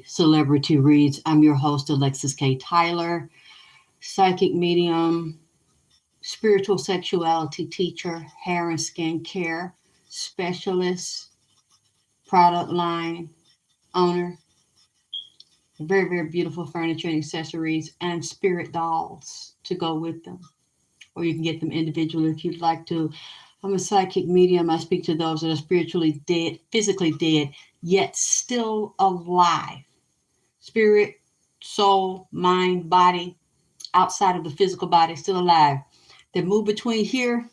Celebrity Reads. I'm your host, Alexis K. Tyler, psychic medium, spiritual sexuality teacher, hair and skin care specialist, product line owner, very, very beautiful furniture and accessories, and spirit dolls to go with them. Or you can get them individually if you'd like to. I'm a psychic medium. I speak to those that are spiritually dead, physically dead, yet still alive. Spirit, soul, mind, body, outside of the physical body, still alive. They move between here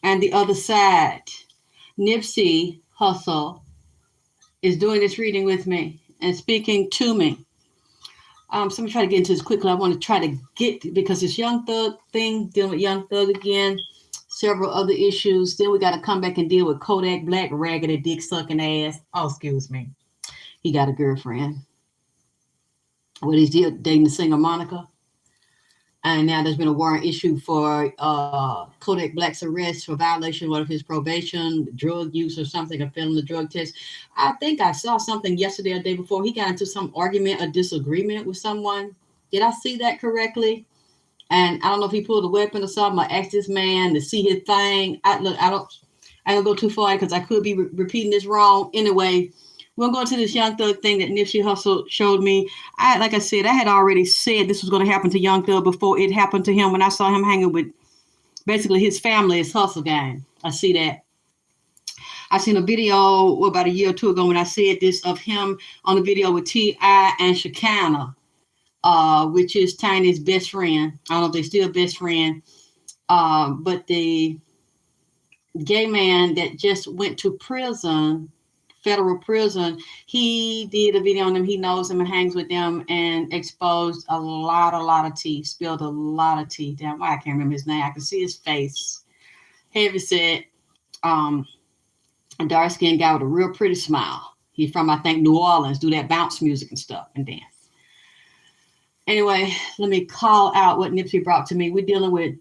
and the other side. Nipsey Hussle is doing this reading with me and speaking to me. So I'm going to try to get into this quickly. I want to try to get, because this Young Thug thing, dealing with Young Thug again, several other issues. Then we got to come back and deal with Kodak Black, raggedy, dick sucking ass. Oh, excuse me. He got a girlfriend. What he's dating the singer Monica. And now there's been a warrant issued for Kodak Black's arrest for violation of his probation, drug use or something, a felony drug test. I think I saw something yesterday or the day before. He got into some argument or disagreement with someone. Did I see that correctly? And I don't know if he pulled a weapon or something. I asked this man to see his thing. I don't go too far because I could be repeating this wrong. Anyway, we'll go to this Young Thug thing that Nipsey Hussle showed me. Like I said, I had already said this was going to happen to Young Thug before it happened to him when I saw him hanging with basically his family, his hustle gang. I see that. I seen a video about a year or two ago when I said this of him on the video with T.I. and Shekinah, which is Tiny's best friend. I don't know if they're still best friend, but the gay man that just went to prison, federal prison, he did a video on them. He knows them and hangs with them and exposed a lot of tea, spilled a lot of tea. Damn, why I can't remember his name. I can see his face. Heavy set, a dark-skinned guy with a real pretty smile. He's from, I think, New Orleans, do that bounce music and stuff and dance. Anyway, let me call out what Nipsey brought to me. We're dealing with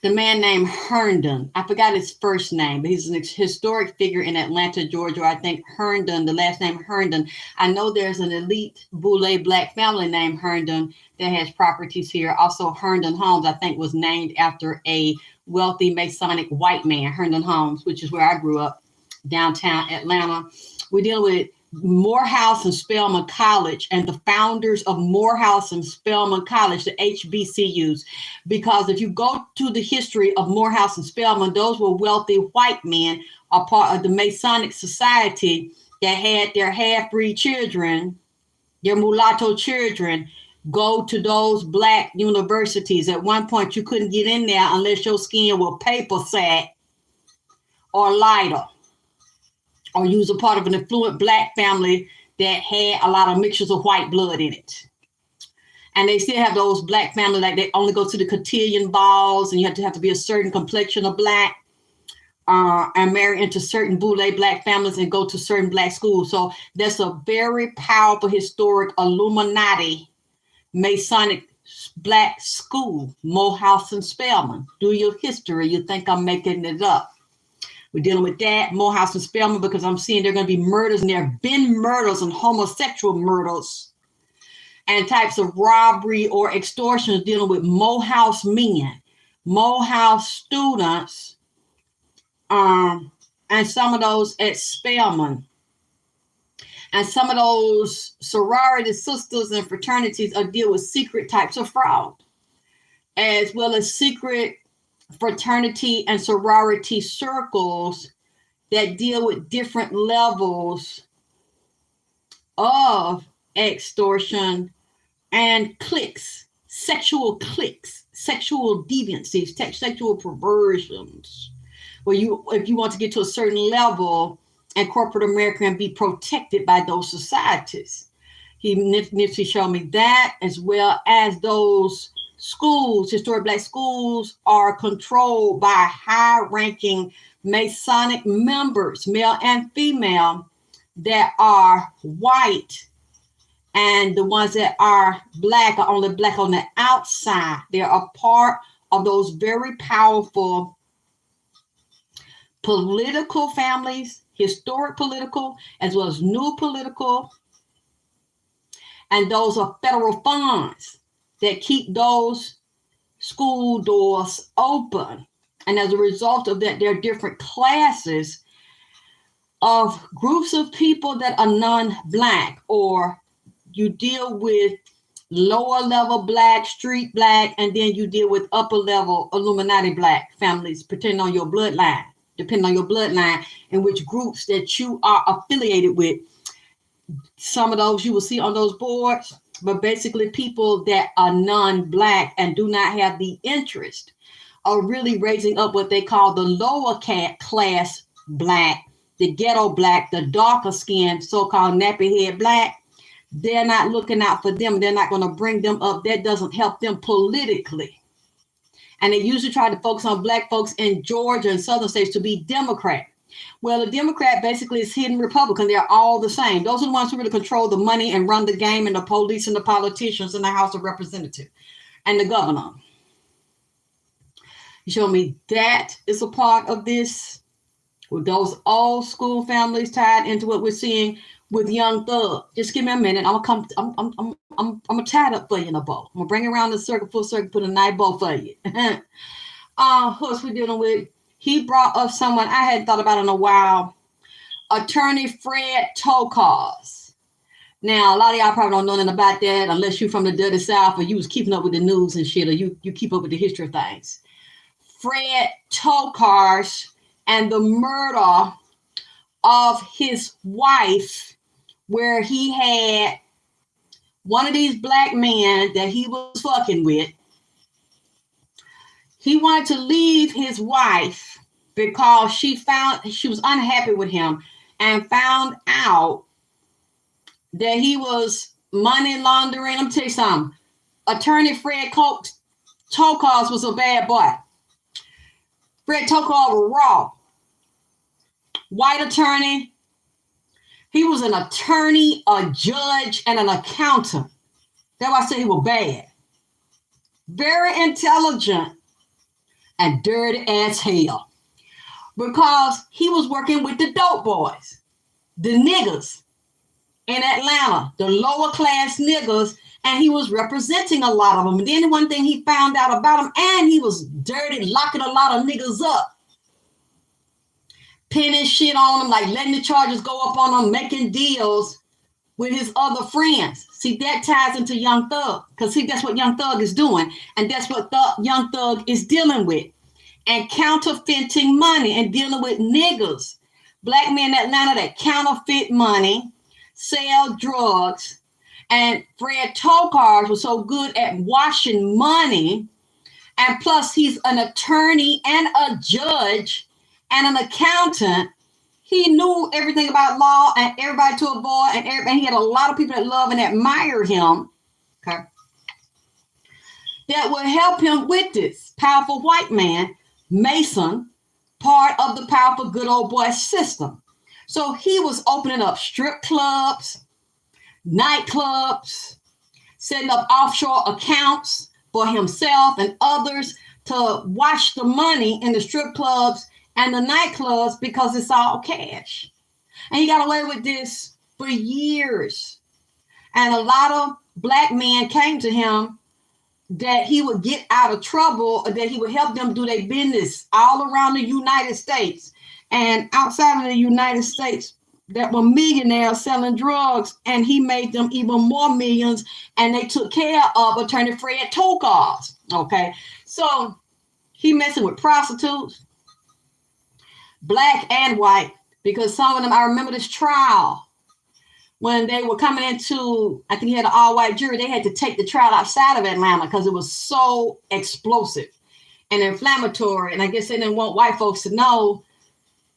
the man named Herndon. I forgot his first name, but he's an historic figure in Atlanta, Georgia. I think Herndon, the last name Herndon. I know there's an elite Boule Black family named Herndon that has properties here. Also, Herndon Homes, I think, was named after a wealthy Masonic white man, Herndon Homes, which is where I grew up, downtown Atlanta. We're dealing with Morehouse and Spelman College and the founders of Morehouse and Spelman College, the HBCUs, because if you go to the history of Morehouse and Spelman, those were wealthy white men, a part of the Masonic society that had their half-breed children, their mulatto children, go to those black universities. At one point, you couldn't get in there unless your skin was paper sack or lighter, or you was a part of an affluent black family that had a lot of mixtures of white blood in it. And they still have those black families, like they only go to the cotillion balls and you have to be a certain complexion of black and marry into certain Boule black families and go to certain black schools. So that's a very powerful historic Illuminati Masonic black school, Morehouse and Spelman. Do your history. You think I'm making it up. We're dealing with that, Morehouse and Spelman, because I'm seeing there are going to be murders, and there have been murders and homosexual murders and types of robbery or extortion dealing with Morehouse men, Morehouse students, and some of those at Spelman. And some of those sorority sisters and fraternities are deal with secret types of fraud, as well as secret fraternity and sorority circles that deal with different levels of extortion and cliques, sexual deviancies, sexual perversions, where if you want to get to a certain level in corporate America and be protected by those societies. Nipsey showed me that, as well as those schools, historic black schools, are controlled by high-ranking Masonic members, male and female, that are white, and the ones that are black are only black on the outside. They're a part of those very powerful political families, historic political, as well as new political. And those are federal funds that keep those school doors open. And as a result of that, there are different classes of groups of people that are non-Black, or you deal with lower level Black, street Black, and then you deal with upper level Illuminati Black families, depending on your bloodline, and which groups that you are affiliated with. Some of those you will see on those boards, but basically people that are non-Black and do not have the interest of really raising up what they call the lower class Black, the ghetto Black, the darker skinned so-called nappy head Black. They're not looking out for them. They're not going to bring them up. That doesn't help them politically. And they usually try to focus on Black folks in Georgia and southern states to be Democrat. Well, a Democrat basically is hidden Republican. They're all the same. Those are the ones who really control the money and run the game, and the police and the politicians in the House of Representatives and the governor. You show me that is a part of this, with those old school families tied into what we're seeing with Young Thug. Just give me a minute. I'm gonna tie it up for you in a bow. I'm gonna bring it around the circle, full circle, put a nice bow for you. Who else we dealing with? He brought up someone I hadn't thought about in a while, Attorney Fred Tokars. Now, a lot of y'all probably don't know nothing about that unless you're from the dirty South, or you was keeping up with the news and shit, or you keep up with the history of things. Fred Tokars and the murder of his wife, where he had one of these Black men that he was fucking with. He wanted to leave his wife because she was unhappy with him and found out that he was money laundering. Let me tell you something. Attorney Fred Tokars was a bad boy. Fred Tokars was raw. White attorney. He was an attorney, a judge, and an accountant. That's why I said he was bad. Very intelligent and dirty as hell. Because he was working with the dope boys, the niggas in Atlanta, the lower class niggas, and he was representing a lot of them. And then one thing he found out about him, and he was dirty, locking a lot of niggas up, pinning shit on them, like letting the charges go up on them, making deals with his other friends. See, that ties into Young Thug, because see, that's what Young Thug is doing, and that's what Young Thug is dealing with. And counterfeiting money and dealing with niggas, Black men in Atlanta that counterfeit money, sell drugs. And Fred Tokars was so good at washing money. And plus he's an attorney and a judge and an accountant. He knew everything about law and everybody to avoid, and he had a lot of people that love and admire him. Okay. That would help him with this powerful white man, Mason, part of the powerful good old boy system. So he was opening up strip clubs, nightclubs, setting up offshore accounts for himself and others to wash the money in the strip clubs and the nightclubs, because it's all cash. And he got away with this for years. And a lot of Black men came to him that he would get out of trouble, or that he would help them do their business all around the United States and outside of the United States that were millionaires selling drugs, and he made them even more millions, and they took care of Attorney Fred Tokars. Okay, so he messing with prostitutes, Black and white, because some of them, I remember this trial when they were coming into, I think he had an all-white jury, they had to take the trial outside of Atlanta because it was so explosive and inflammatory. And I guess they didn't want white folks to know.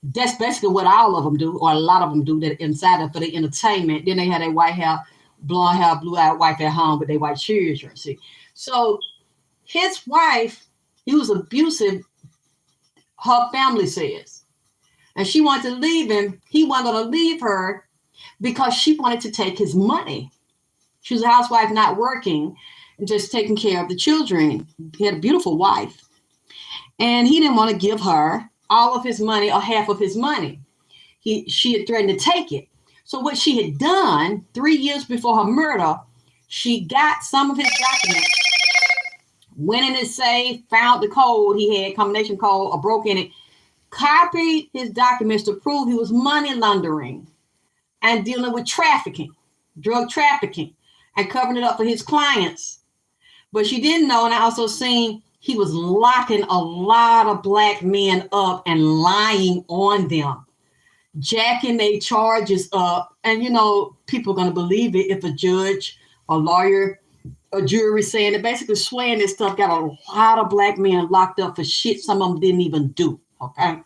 That's basically what all of them do, or a lot of them do, that inside of for the entertainment. Then they had their white hair, blonde hair, blue-eyed wife at home with their white children. See, so his wife, he was abusive, her family says, and she wanted to leave him. He wanted to leave her because she wanted to take his money. She was a housewife, not working, and just taking care of the children. He had a beautiful wife, and he didn't want to give her all of his money or half of his money. She had threatened to take it. So what she had done 3 years before her murder, she got some of his documents, went in his safe, found the code he had, combination code, or broke in it, copied his documents to prove he was money laundering and dealing with trafficking, drug trafficking, and covering it up for his clients. But she didn't know, and I also seen he was locking a lot of black men up and lying on them, jacking their charges up. And, you know, people are going to believe it if a judge, a lawyer, a jury saying it, basically swearing this stuff, got a lot of black men locked up for shit some of them didn't even do, okay?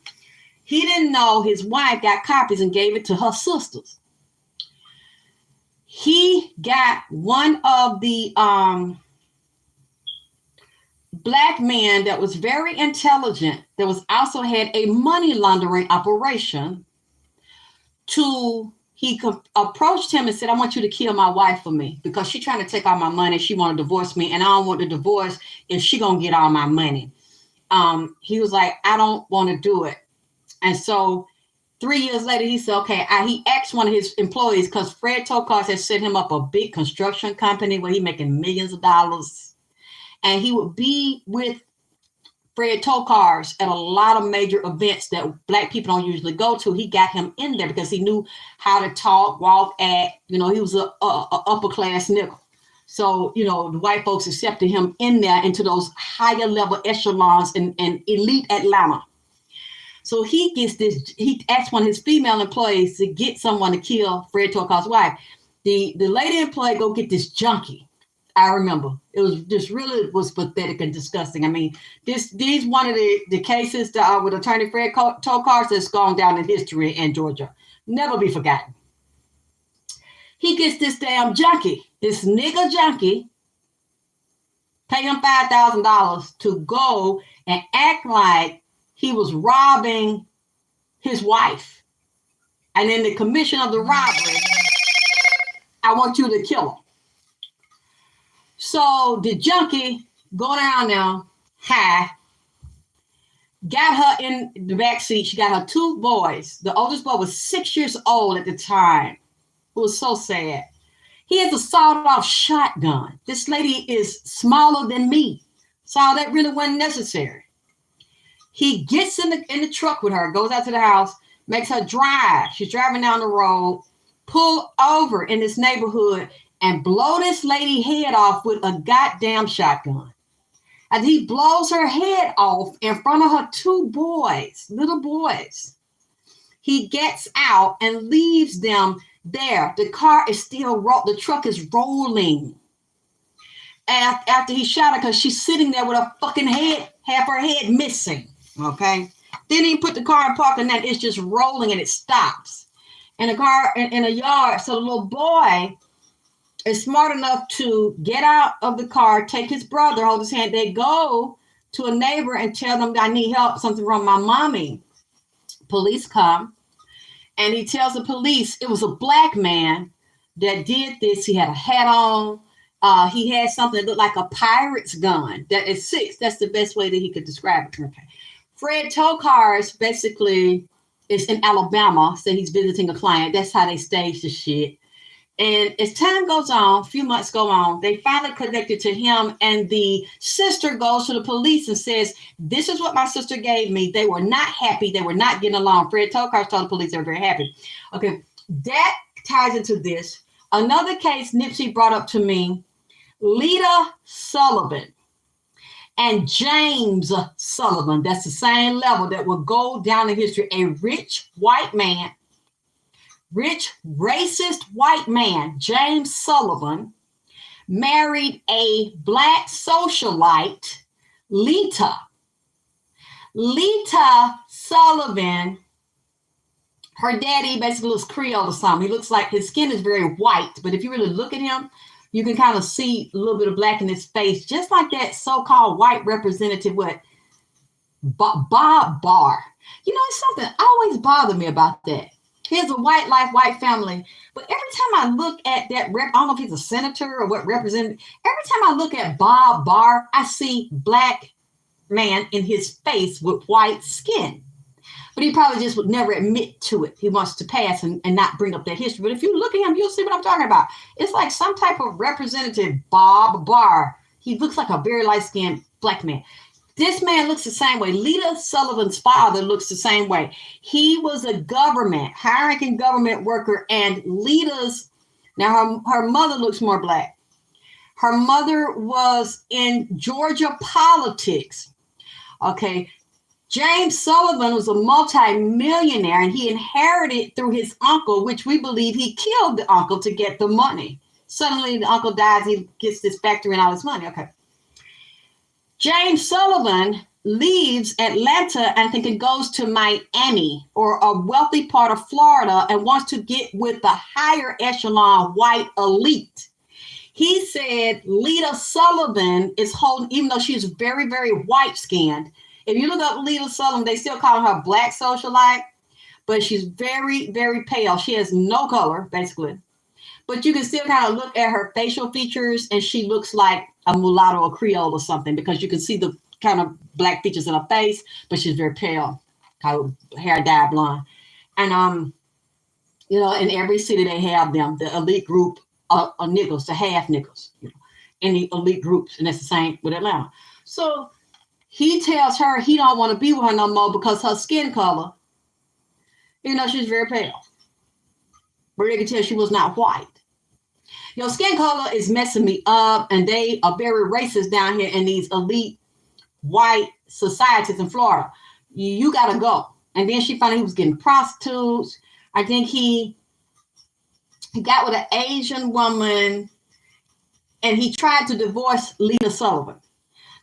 He didn't know his wife got copies and gave it to her sisters. He got one of the black men that was very intelligent, that was also had a money laundering operation, he approached him and said, I want you to kill my wife for me because she's trying to take all my money. She want to divorce me, and I don't want the divorce if she gonna get all my money. He was like, I don't want to do it. And so 3 years later, he said, okay, he asked one of his employees, because Fred Tokars had set him up a big construction company where he making millions of dollars. And he would be with Fred Tokars at a lot of major events that black people don't usually go to. He got him in there because he knew how to talk, walk, act. You know, he was a upper class nigga. So, you know, the white folks accepted him in there into those higher level echelons in elite Atlanta. So he asked one of his female employees to get someone to kill Fred Tokars' wife. The lady employee go get this junkie. I remember it was just really was pathetic and disgusting. I mean, these one of the cases that with attorney Fred Tokars that's gone down in history in Georgia. Never be forgotten. He gets this damn junkie, this nigga junkie, pay him $5,000 to go and act like he was robbing his wife. And in the commission of the robbery, I want you to kill him. So the junkie go down now, high, got her in the back seat. She got her two boys. The oldest boy was 6 years old at the time. It was so sad. He has a sawed-off shotgun. This lady is smaller than me. So that really wasn't necessary. He gets in the truck with her, goes out to the house, makes her drive. She's driving down the road, pull over in this neighborhood, and blow this lady head off with a goddamn shotgun. And he blows her head off in front of her two boys, little boys. He gets out and leaves them there. The car is still, the truck is rolling. After he shot her, because she's sitting there with her fucking head, half her head missing. Okay. Then he put the car in park and then it's just rolling and it stops. And the car in a yard. So the little boy is smart enough to get out of the car, take his brother, hold his hand. They go to a neighbor and tell them, I need help, something wrong with my mommy. Police come and he tells the police it was a black man that did this. He had a hat on. He had something that looked like a pirate's gun that is 6. That's the best way that he could describe it. Okay. Fred Tokars basically is in Alabama, so he's visiting a client. That's how they stage the shit. And as time goes on, a few months go on, they finally connected to him, and the sister goes to the police and says, this is what my sister gave me. They were not happy. They were not getting along. Fred Tokars told the police they were very happy. Okay, that ties into this. Another case Nipsey brought up to me, Lita Sullivan and James Sullivan. That's the same level that will go down in history. A rich white man, rich racist white man, James Sullivan, married a black socialite, Lita. Lita Sullivan, her daddy basically looks Creole or something. He looks like his skin is very white, but if you really look at him, you can kind of see a little bit of black in his face, just like that so-called white representative, Bob Barr. You know, it's something always bothered me about that. Here's a white life, white family. But every time I look at that I don't know if he's a senator or what representative. Every time I look at Bob Barr, I see black man in his face with white skin. but he probably just would never admit to it. He wants to pass and not bring up that history. But if you look at him, you'll see what I'm talking about. It's like some type of representative Bob Barr. He looks like a very light-skinned black man. This man looks the same way. Lita Sullivan's father looks the same way. He was a high-ranking government worker, and Lita's, now her mother looks more black. Her mother was in Georgia politics. Okay. James Sullivan was a multi-millionaire, and he inherited through his uncle, which we believe he killed the uncle to get the money. Suddenly the uncle dies, he gets this factory and all this money. Okay. James Sullivan leaves Atlanta and I think it goes to Miami or a wealthy part of Florida and wants to get with the higher echelon white elite. He said Lita Sullivan is holding, even though she's very, very white-skinned. If you look up Lita Sullivan, they still call her black socialite, but she's very, very pale. She has no color, basically. But you can still kind of look at her facial features, and she looks like a mulatto or Creole or something, because you can see the kind of black features in her face, but she's very pale, kind of hair dyed blonde. And, in every city they have them, the elite group of niggers, the half niggers, in the elite groups, and that's the same with Atlanta. So he tells her he don't want to be with her no more because her skin color, she's very pale. But they can tell she was not white. Your skin color is messing me up, and they are very racist down here in these elite white societies in Florida. You got to go. And then she found out he was getting prostitutes. I think he got with an Asian woman, and he tried to divorce Lita Sullivan.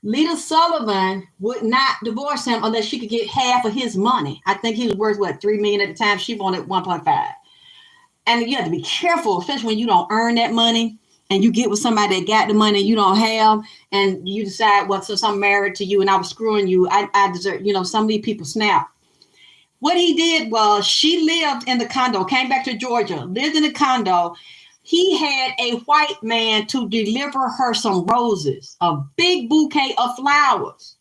Lita Sullivan would not divorce him unless she could get half of his money. I think he was worth, $3 million at the time. She wanted 1.5. And you have to be careful, especially when you don't earn that money and you get with somebody that got the money you don't have, and you decide, since I'm married to you and I was screwing you, I deserve, some of these people snap. What he did was, she lived in the condo, came back to Georgia, lived in the condo. He had a white man to deliver her some roses, a big bouquet of flowers.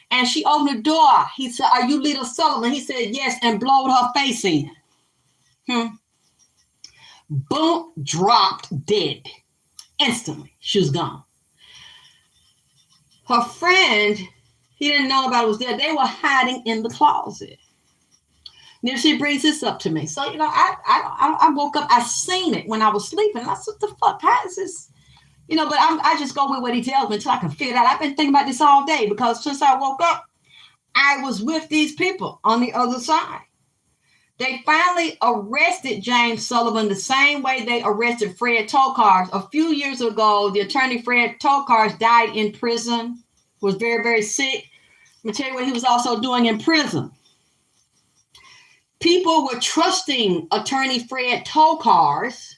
And she opened the door. He said, "Are you Lita Sullivan?" He said, "Yes," and blowed her face in. Boom, dropped dead. Instantly, she was gone. Her friend, he didn't know about it, was there. They were hiding in the closet. Nipsey brings this up to me. So, I woke up, I seen it when I was sleeping. And I said, "The fuck, how is this?" But I just go with what he tells me until I can figure it out. I've been thinking about this all day, because since I woke up, I was with these people on the other side. They finally arrested James Sullivan the same way they arrested Fred Tokars. A few years ago, the attorney Fred Tokars died in prison, was very, very sick. Let me tell you what he was also doing in prison. People were trusting attorney Fred Tokars,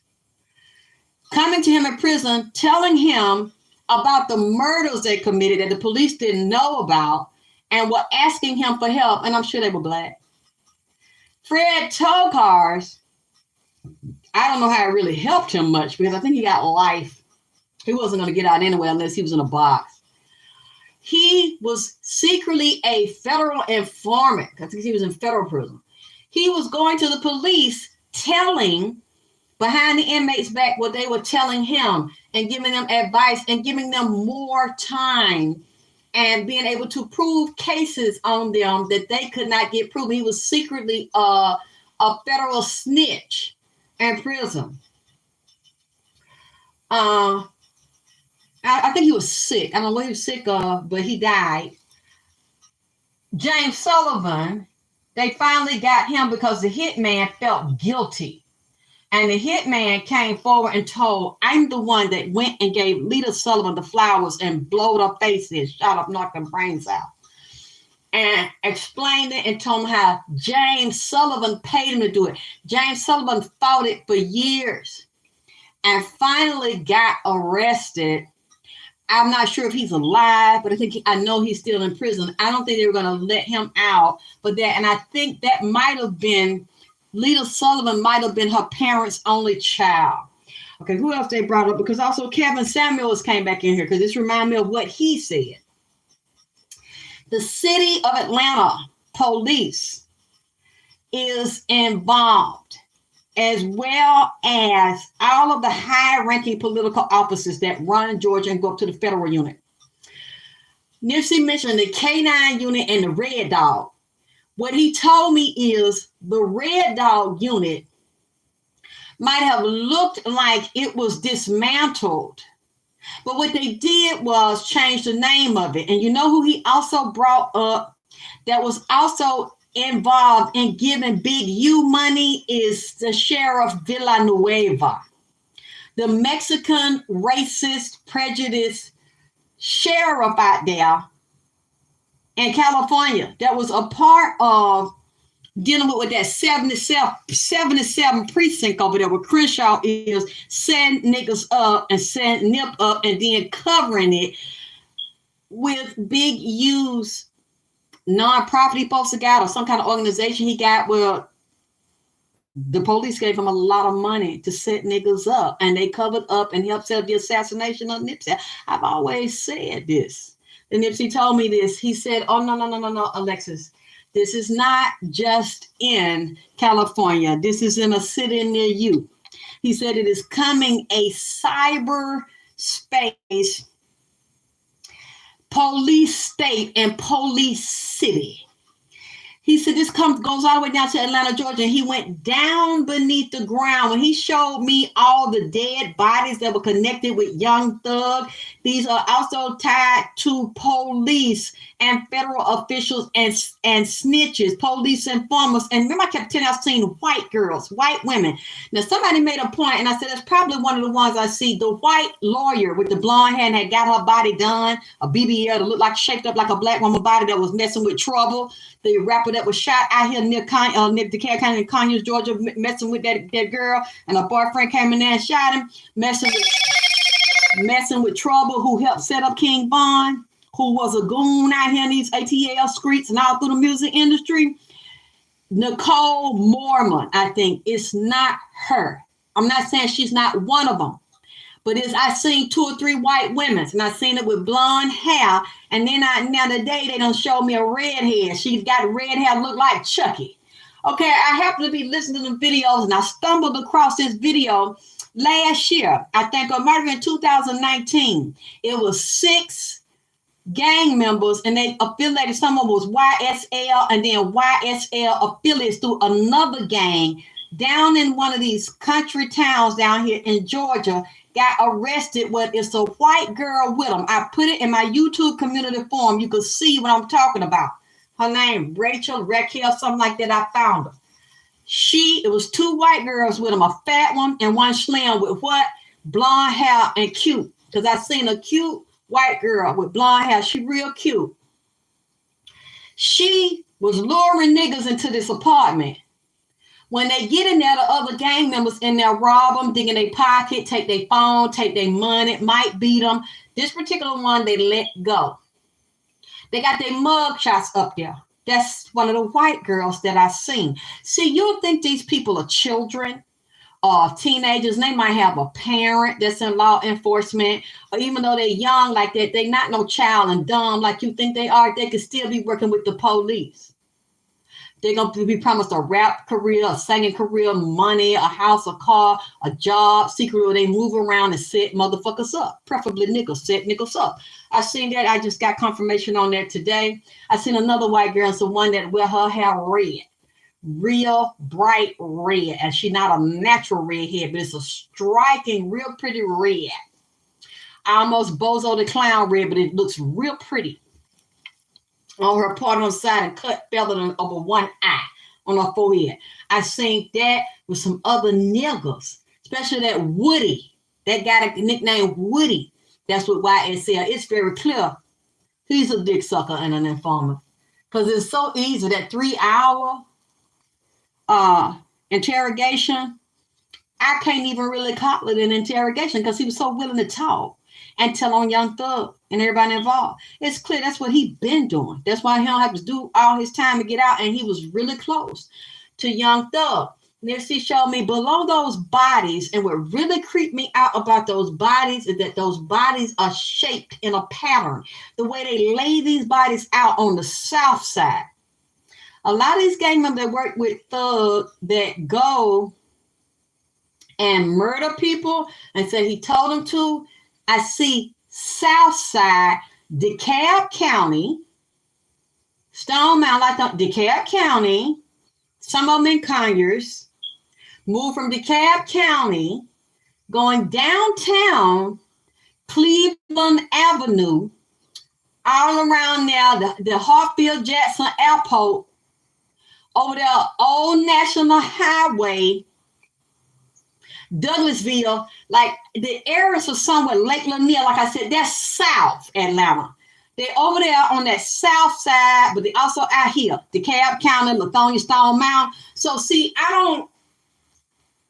coming to him in prison, telling him about the murders they committed that the police didn't know about, and were asking him for help. And I'm sure they were black. Fred Tokars, I don't know how it really helped him much, because I think he got life. He wasn't going to get out anyway unless he was in a box. He was secretly a federal informant. I think he was in federal prison. He was going to the police, telling behind the inmates' back what they were telling him, and giving them advice and giving them more time, and being able to prove cases on them that they could not get proven. He was secretly a federal snitch in prison. I think he was sick. I don't know what he was sick of, but he died. James Sullivan, they finally got him because the hitman felt guilty. And the hitman came forward and told, "I'm the one that went and gave Lita Sullivan the flowers and blowed her face in, shot up, knocked her brains out." And explained it and told him how James Sullivan paid him to do it. James Sullivan fought it for years and finally got arrested. I'm not sure if he's alive, but I know he's still in prison. I don't think they were going to let him out. And I think that might have been, Lita Sullivan might have been her parents' only child. Okay, who else they brought up? Because also Kevin Samuels came back in here, because this reminded me of what he said. The city of Atlanta police is involved, as well as all of the high-ranking political officers that run Georgia and go up to the federal unit. Nipsey mentioned the K9 unit and the Red Dog. What he told me is the Red Dog unit might have looked like it was dismantled, but what they did was change the name of it. And you know who he also brought up that was also involved in giving Big U money is the sheriff Villanueva, the Mexican racist, prejudiced sheriff out there in California that was a part of dealing with that 77 precinct over there where Crenshaw is, setting niggas up and setting Nip up and then covering it with Big U's non-profit he supposed to got or some kind of organization he got where the police gave him a lot of money to set niggas up and they covered up and helped set up the assassination of Nipsey. I've always said this. And Nipsey told me this. He said, oh, no, Alexis. This is not just in California. This is in a city near you. He said it is coming a cyber space, police state, and police city. He said this goes all the way down to Atlanta, Georgia. And he went down beneath the ground. When he showed me all the dead bodies that were connected with Young Thug, these are also tied to police and federal officials and snitches, police informers. And remember, I kept telling you I've seen white girls, white women. Now, somebody made a point, and I said, that's probably one of the ones I see. The white lawyer with the blonde hair and had got her body done, a BBL that looked like, shaped up like a black woman body that was messing with trouble. The rapper that was shot out here near DeKalb County in Conyers, Georgia, messing with that girl, and her boyfriend came in there and shot him, messing with Trouble, who helped set up King Von, who was a goon out here in these ATL streets and all through the music industry. Nicole Mormon, I think. It's not her. I'm not saying she's not one of them. But I seen 2 or 3 white women, and I seen it with blonde hair. And then now today they don't show me a redhead. She's got red hair, look like Chucky. Okay, I happened to be listening to the videos, and I stumbled across this video last year. I think it might have been 2019. It was 6 gang members, and they affiliated. Someone was YSL, and then YSL affiliates through another gang down in one of these country towns down here in Georgia. Got arrested with it's a white girl with them. I put it in my YouTube community forum. You can see what I'm talking about. Her name, Raquel, something like that. I found her. It was 2 white girls with them, a fat one and one slim with what? Blonde hair and cute. Because I seen a cute white girl with blonde hair. She real cute. She was luring niggas into this apartment. When they get in there, the other gang members in there rob them, dig in their pocket, take their phone, take their money, might beat them. This particular one, they let go. They got their mug shots up there. That's one of the white girls that I seen. See, you'll think these people are children or teenagers. And they might have a parent that's in law enforcement, or even though they're young like that, they're not no child and dumb like you think they are. They could still be working with the police. They're going to be promised a rap career, a singing career, money, a house, a car, a job, secretly they move around and set motherfuckers up, preferably niggas, set niggas up. I seen that. I just got confirmation on that today. I seen another white girl, it's the one that wear her hair red, real bright red. And she's not a natural redhead, but it's a striking, real pretty red. Almost Bozo the Clown red, but it looks real pretty. On her part on the side and cut feathered over one eye on her forehead. I seen that with some other niggas, especially that Woody. That guy that nickname Woody. That's what YSL. It's very clear. He's a dick sucker and an informer. Because it's so easy, that 3-hour interrogation, I can't even really call it an interrogation because he was so willing to talk and tell on Young Thug and everybody involved. It's clear that's what he been doing. That's why he don't have to do all his time to get out. And he was really close to Young Thug. Nipsey showed me below those bodies, and what really creeped me out about those bodies is that those bodies are shaped in a pattern. The way they lay these bodies out on the south side A lot of these gang members that work with Thug that go and murder people and say he told them to, I see Southside, DeKalb County, Stone Mountain, DeKalb County, some of them in Conyers, moved from DeKalb County, going downtown, Cleveland Avenue, all around there, the Hartfield Jackson Airport, over there, Old National Highway, Douglasville, like the areas of somewhere, Lake Lanier, like I said, that's South Atlanta. They're over there on that south side, but they also out here, DeKalb County, Lithonia, Stone Mountain. So see, I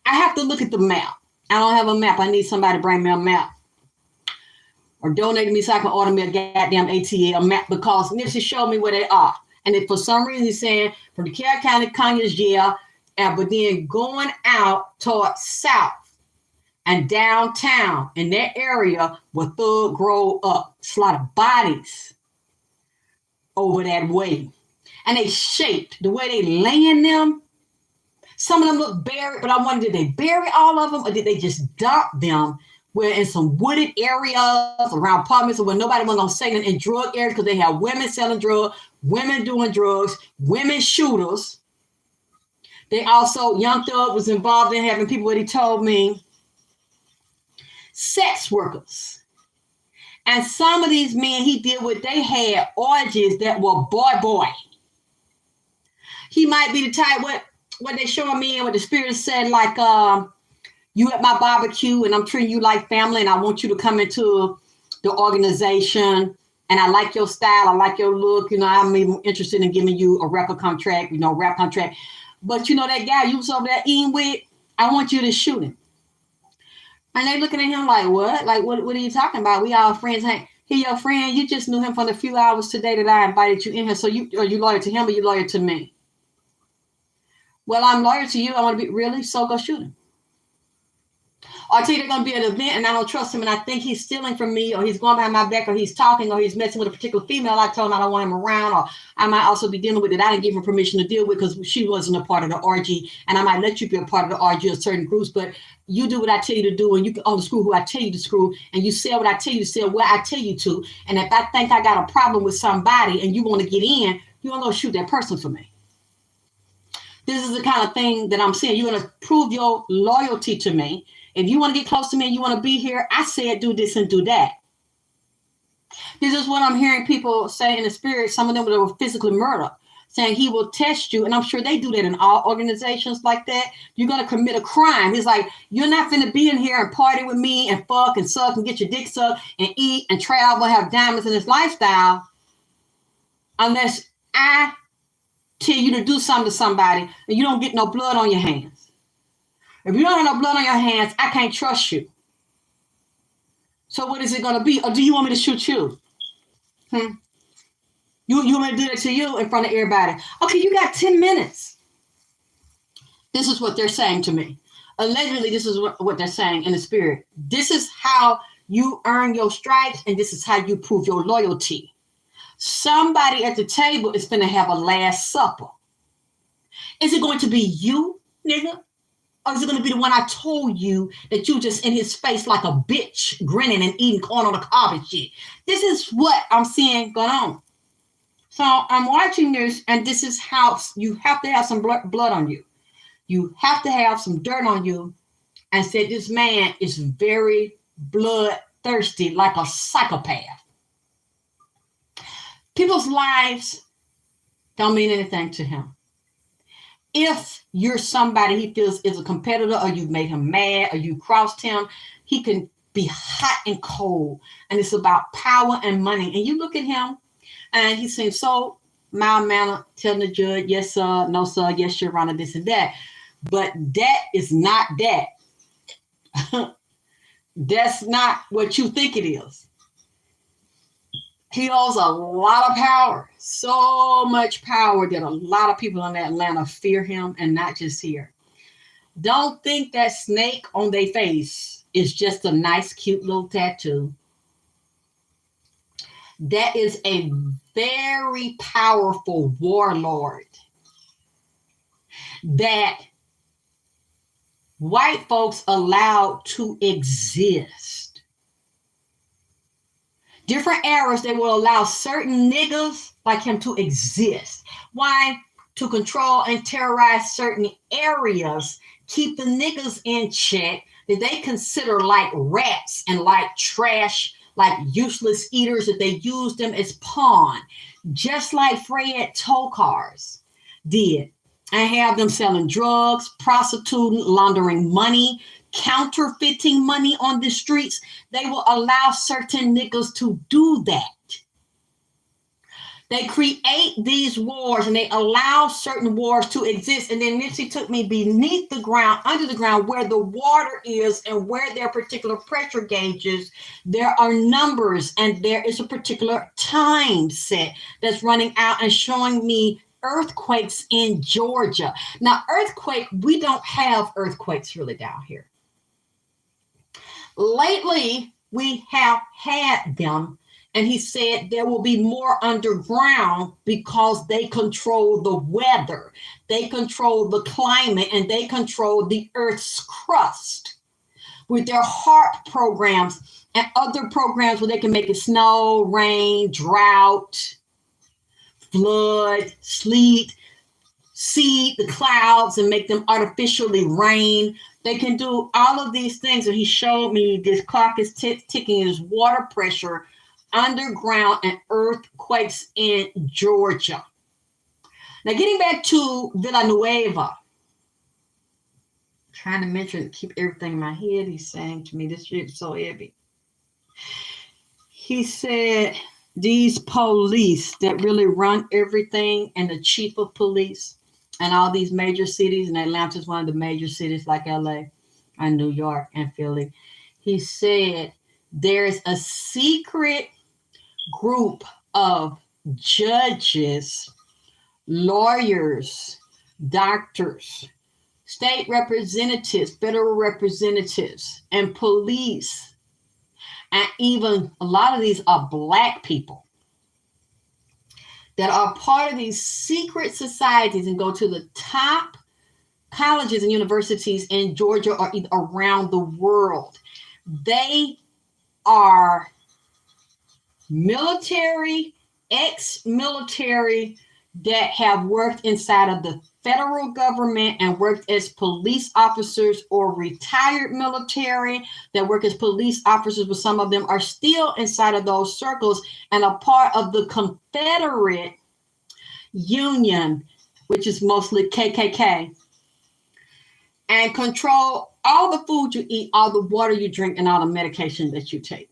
have to look at the map. I don't have a map. I need somebody to bring me a map. Or donate me so I can order me a goddamn ATL map, because Nipsey showed me where they are. And if for some reason he's saying from DeKalb County, Conyers, yeah, but then going out towards south and downtown in that area where Thug grow up. It's a lot of bodies over that way. And they shaped the way they laying them. Some of them look buried, but I wonder, did they bury all of them or did they just dump them where in some wooded areas around apartments where nobody was going to say them, in drug areas, because they have women selling drugs, women doing drugs, women shooters. They also, Young Thug was involved in having people, what he told me, sex workers. And some of these men he deal with, they had orgies that were boy. He might be the type, what they showing me and what the spirit said, like, you at my barbecue and I'm treating you like family and I want you to come into the organization and I like your style, I like your look, I'm even interested in giving you a rap contract. But that guy you was over there eating with, I want you to shoot him. And they looking at him like, what? Like, what are you talking about? We all friends. Hey, he your friend. You just knew him for the few hours today that I invited you in here. So are you loyal to him or you loyal to me? Well, I'm loyal to you. I want to be, really? So go shoot him. Or I tell you they're going to be at an event and I don't trust him and I think he's stealing from me or he's going behind my back or he's talking or he's messing with a particular female. I told him I don't want him around, or I might also be dealing with it. I didn't give him permission to deal with because she wasn't a part of the orgy, and I might let you be a part of the orgy of certain groups, but you do what I tell you to do and you can only screw who I tell you to screw, and you say what I tell you to say, where I tell you to. And if I think I got a problem with somebody and you want to get in, you're going to go shoot that person for me. This is the kind of thing that I'm saying. You're going to prove your loyalty to me. If you want to get close to me and you want to be here, I said do this and do that. This is what I'm hearing people say in the spirit. Some of them that were physically murdered, saying he will test you. And I'm sure they do that in all organizations like that. You're going to commit a crime. He's like, you're not going to be in here and party with me and fuck and suck and get your dick sucked and eat and travel, have diamonds in this lifestyle unless I tell you to do something to somebody and you don't get no blood on your hands. If you don't have no blood on your hands, I can't trust you. So what is it going to be? Or do you want me to shoot you? You want me to do that to you in front of everybody? Okay, you got 10 minutes. This is what they're saying to me. Allegedly, this is what they're saying in the spirit. This is how you earn your stripes, and this is how you prove your loyalty. Somebody at the table is going to have a last supper. Is it going to be you, nigga? Or is it going to be the one I told you that you just in his face like a bitch, grinning and eating corn on the cob and shit? This is what I'm seeing going on. So I'm watching this, and this is how you have to have some blood on you. You have to have some dirt on you, and said this man is very bloodthirsty, like a psychopath. People's lives don't mean anything to him. If you're somebody he feels is a competitor, or you made him mad, or you crossed him, he can be hot and cold. And it's about power and money. And you look at him, and he seems so mild-mannered, telling the judge, yes, sir, no, sir, yes, Your Honor, this and that. But that is not that. That's not what you think it is. He holds a lot of power, so much power that a lot of people in Atlanta fear him, and not just here. Don't think that snake on their face is just a nice, cute little tattoo. That is a very powerful warlord. that white folks allowed to exist. Different eras, they will allow certain niggas like him to exist. Why? To control and terrorize certain areas, keep the niggas in check that they consider like rats and like trash, like useless eaters, that they use them as pawn, just like Fred Tokars did. And have them selling drugs, prostituting, laundering money, counterfeiting money on the streets. They will allow certain niggas to do that. They create these wars and they allow certain wars to exist. And then Nipsey took me beneath the ground, under the ground, where the water is and where there are particular pressure gauges. There are numbers and there is a particular time set that's running out and showing me earthquakes in Georgia. Now, we don't have earthquakes really down here. Lately, we have had them. And he said there will be more underground because they control the weather, they control the climate, and they control the Earth's crust with their HARP programs and other programs where they can make it snow, rain, drought, flood, sleet, seed the clouds and make them artificially rain. They can do all of these things. And he showed me this clock is ticking, his water pressure underground and earthquakes in Georgia. Now, getting back to Villanueva, trying to mention, keep everything in my head. He's saying to me, this shit is so heavy. He said, these police that really run everything, and the chief of police and all these major cities, and Atlanta is one of the major cities like LA and New York and Philly. He said, there's a secret group of judges, lawyers, doctors, state representatives, federal representatives, and police. And even a lot of these are Black people that are part of these secret societies and go to the top colleges and universities in Georgia or around the world. They are military, ex-military that have worked inside of the federal government and worked as police officers, or retired military that work as police officers, but some of them are still inside of those circles and a part of the Confederate Union, which is mostly KKK, and control all the food you eat, all the water you drink, and all the medication that you take.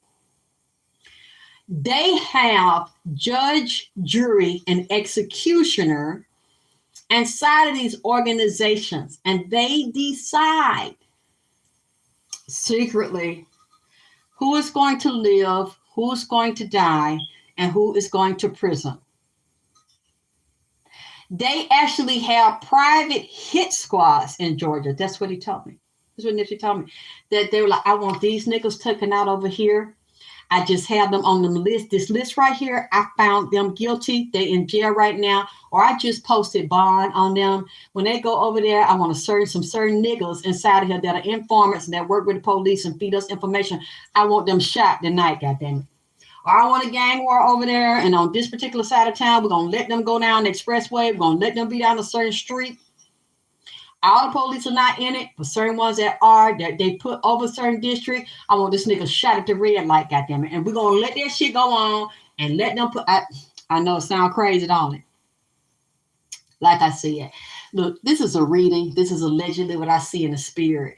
They have judge, jury, and executioner inside of these organizations, and they decide secretly who is going to live, who is going to die, and who is going to prison. They actually have private hit squads in Georgia. That's what he told me. That's what Nipsey told me. That they were like, I want these niggas taken out over here. I just have them on the list. This list right here, I found them guilty. They in jail right now. Or I just posted bond on them. When they go over there, I want to serve some certain niggas inside of here that are informants and that work with the police and feed us information. I want them shot tonight, goddammit. Or I want a gang war over there, and on this particular side of town, we're going to let them go down the expressway. We're going to let them be down a certain street. All the police are not in it, but certain ones that are, that they put over a certain district, I want this nigga shot at the red light, goddammit. And we're going to let that shit go on and let them put, I know it sounds crazy, don't it? Like I said, look, this is a reading. This is allegedly what I see in the spirit.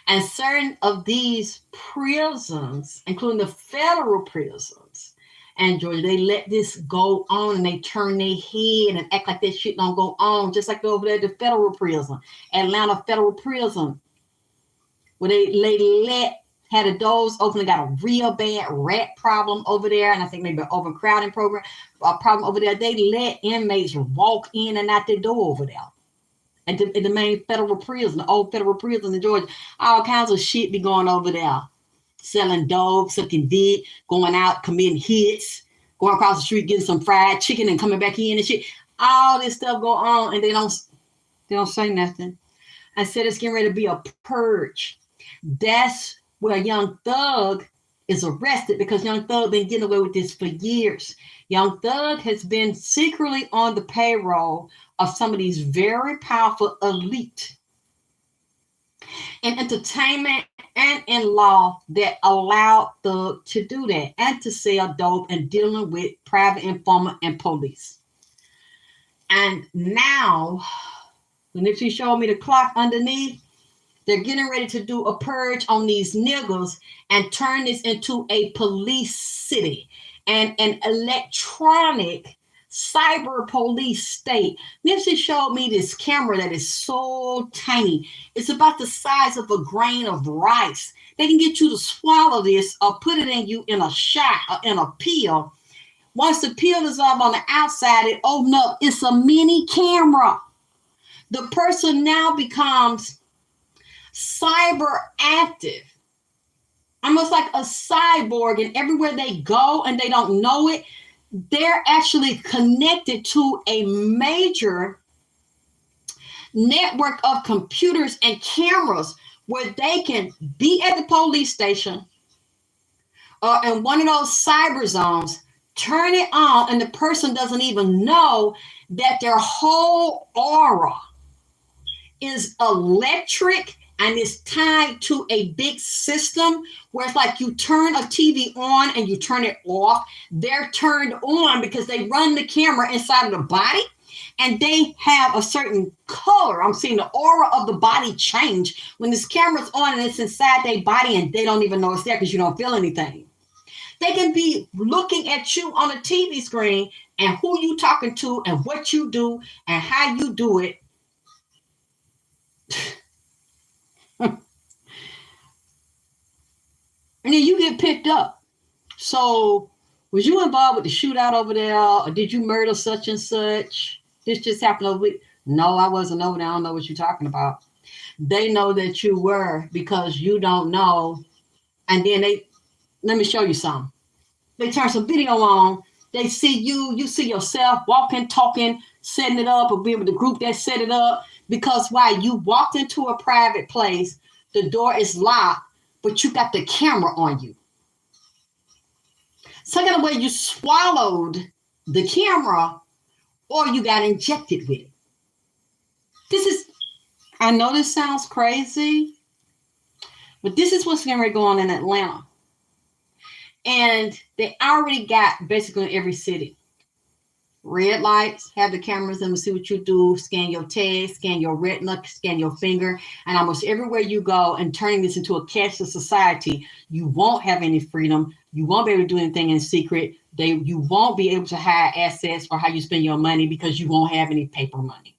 And certain of these prisons, including the federal prisons and Georgia, they let this go on and they turn their head and act like that shit don't go on, just like over there at the federal prison, Atlanta federal prison, where they had the doors open and got a real bad rat problem over there, and I think maybe an overcrowding problem over there. They let inmates walk in and out the door over there. At the main federal prison, the old federal prison in Georgia, all kinds of shit be going over there. Selling dope, sucking dick, going out, committing hits, going across the street, getting some fried chicken and coming back in and shit. all this stuff go on, and they don't say nothing. I said it's getting ready to be a purge. That's where Young Thug is arrested, because Young Thug been getting away with this for years. Young Thug has been secretly on the payroll of some of these very powerful elite in entertainment and in law that allowed Thug to do that and to sell dope and dealing with private informant and police. And now, when Nipsey showed me the clock underneath, they're getting ready to do a purge on these niggas and turn this into a police city and an electronic cyber police state. Nipsey showed me this camera that is so tiny. It's about the size of a grain of rice. They can get you to swallow this or put it in you in a shot or in a pill. Once the pill is up on the outside, it opens up. It's a mini camera. The person now becomes cyber active, almost like a cyborg, and everywhere they go and they don't know it, they're actually connected to a major network of computers and cameras where they can be at the police station or in one of those cyber zones, turn it on, and the person doesn't even know that their whole aura is electric and it's tied to a big system where it's like you turn a TV on and you turn it off. They're turned on because they run the camera inside of the body and they have a certain color. I'm seeing the aura of the body change when this camera's on and it's inside their body and they don't even know it's there because you don't feel anything. They can be looking at you on a TV screen and who you talking to and what you do and how you do it. And then you get picked up. So, was you involved with the shootout over there? Or did you murder such and such? This just happened over week. No, I wasn't over there. I don't know what you're talking about. They know that you were because you don't know. And then let me show you something. They turn some video on. They see you see yourself walking, talking, setting it up, or being with the group that set it up. Because why? You walked into a private place, the door is locked, but you got the camera on you. Second of all, you swallowed the camera or you got injected with it. I know this sounds crazy, but this is what's going to go on in Atlanta. And they already got basically in every city. Red lights, have the cameras in to see what you do, scan your tag, scan your retina, scan your finger, and almost everywhere you go, and turning this into a cashless society, you won't have any freedom. You won't be able to do anything in secret. You won't be able to hide assets or how you spend your money because you won't have any paper money.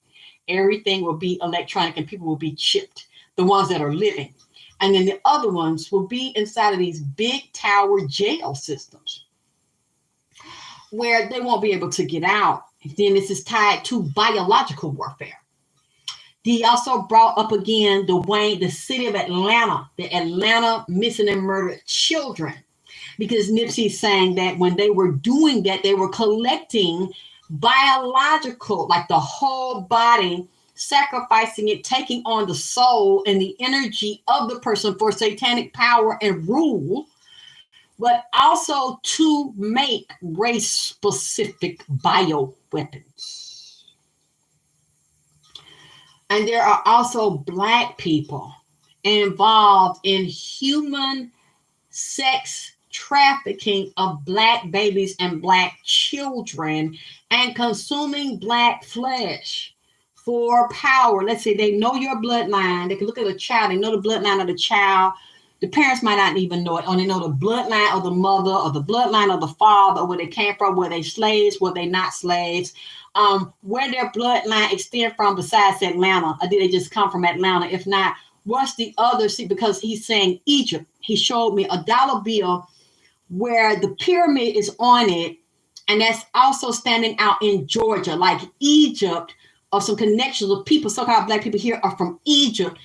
Everything will be electronic and people will be chipped, the ones that are living. And then the other ones will be inside of these big tower jail systems where they won't be able to get out. Then this is tied to biological warfare. He also brought up again the city of Atlanta, the Atlanta missing and murdered children, because Nipsey's saying that when they were doing that, they were collecting biological, like the whole body, sacrificing it, taking on the soul and the energy of the person for satanic power and rule, but also to make race-specific bioweapons. And there are also Black people involved in human sex trafficking of Black babies and Black children and consuming Black flesh for power. Let's say they know your bloodline. They can look at a child. They know the bloodline of the child. The parents might not even know it, or they know the bloodline of the mother or the bloodline of the father, or where they came from, were they slaves, were they not slaves, where their bloodline extend from besides Atlanta, or did they just come from Atlanta? If not, what's the other? See, because he's saying Egypt. He showed me a dollar bill where the pyramid is on it, and that's also standing out in Georgia, like Egypt, or some connections of people, so-called Black people here are from Egypt.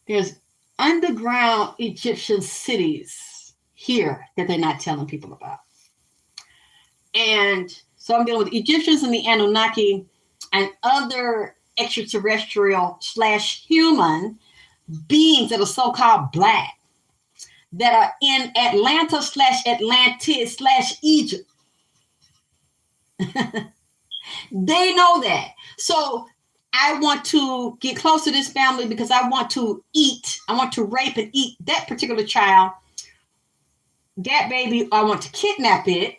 There's underground Egyptian cities here that they're not telling people about. And so I'm dealing with Egyptians and the Anunnaki and other extraterrestrial / human beings that are so-called black that are in Atlanta / Atlantis / Egypt. They know that. So I want to get close to this family because I want to eat. I want to rape and eat that particular child. That baby, I want to kidnap it.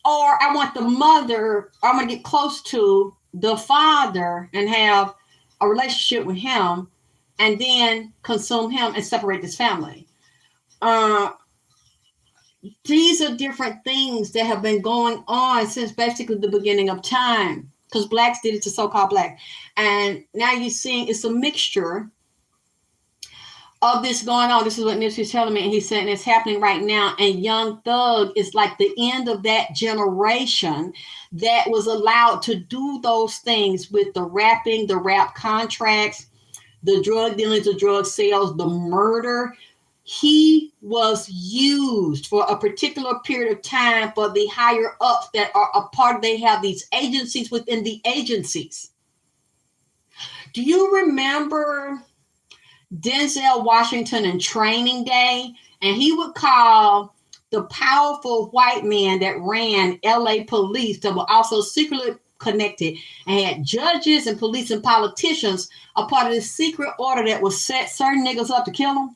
Or I want the mother, I'm going to get close to the father and have a relationship with him and then consume him and separate this family. These are different things that have been going on since basically the beginning of time, because blacks did it to so-called black. And now you're seeing it's a mixture of this going on. This is what Nipsey's telling me, and he's saying it's happening right now. And Young Thug is like the end of that generation that was allowed to do those things with the rapping, the rap contracts, the drug dealings, the drug sales, the murder. He was used for a particular period of time for the higher ups that are a part. They have these agencies within the agencies. Do you remember Denzel Washington in Training Day? And he would call the powerful white man that ran LA police, that were also secretly connected and had judges and police and politicians a part of this secret order that would set certain niggas up to kill them.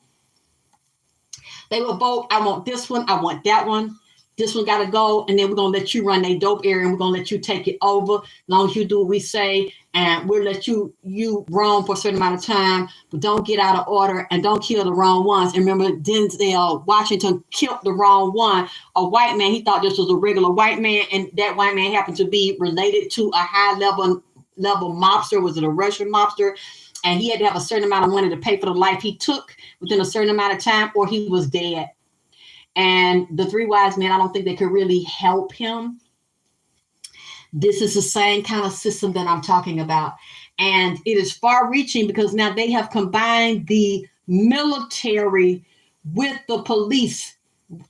They would vote, I want this one, I want that one. This one got to go, and then we're going to let you run that dope area, and we're going to let you take it over as long as you do what we say, and we'll let you roam for a certain amount of time, but don't get out of order and don't kill the wrong ones. And remember, Denzel Washington killed the wrong one, a white man. He thought this was a regular white man, and that white man happened to be related to a high-level mobster. Was it a Russian mobster? And he had to have a certain amount of money to pay for the life he took within a certain amount of time, or he was dead. And the three wise men, I don't think they could really help him. This is the same kind of system that I'm talking about. And it is far reaching because now they have combined the military with the police,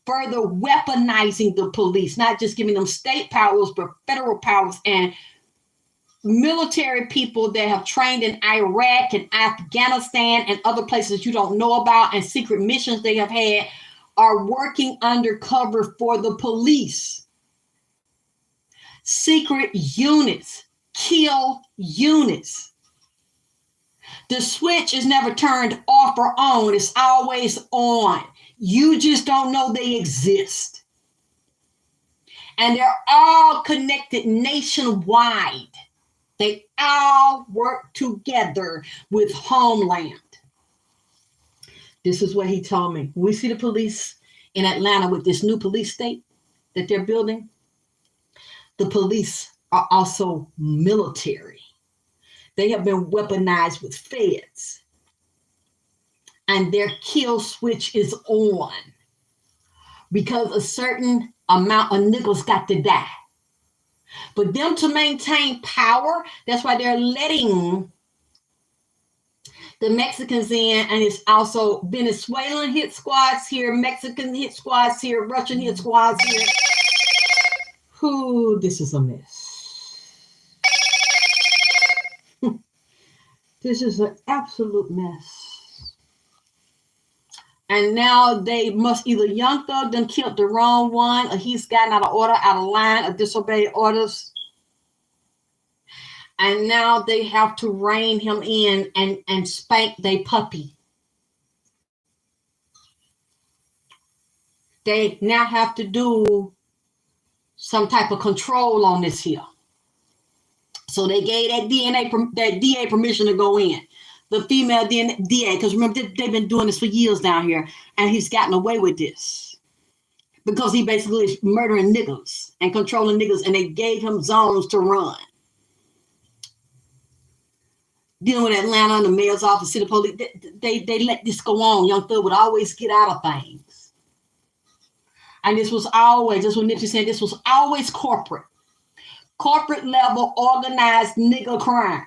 further weaponizing the police, not just giving them state powers, but federal powers. And military people that have trained in Iraq and Afghanistan and other places you don't know about, and secret missions they have had, are working undercover for the police. Secret units, kill units. The switch is never turned off or on. It's always on. You just don't know they exist. And they're all connected nationwide. They all work together with Homeland. This is what he told me. We see the police in Atlanta with this new police state that they're building. The police are also military. They have been weaponized with feds. And their kill switch is on because a certain amount of niggas got to die. But them to maintain power, that's why they're letting the Mexicans in, and it's also Venezuelan hit squads here, Mexican hit squads here, Russian hit squads here. Who, this is a mess. This is an absolute mess. And now they must either Young Thug done killed the wrong one, or he's gotten out of order, out of line, or disobeyed orders. And now they have to rein him in and spank their puppy. They now have to do some type of control on this here. So they gave that DA permission to go in. The female DA, because remember, they've been doing this for years down here, and he's gotten away with this because he basically is murdering niggas and controlling niggas, and they gave him zones to run. Dealing with Atlanta and the mayor's office, city police, they let this go on. Young Thug would always get out of things. And this was always, that's what Nipsey said, this was always corporate level organized nigga crime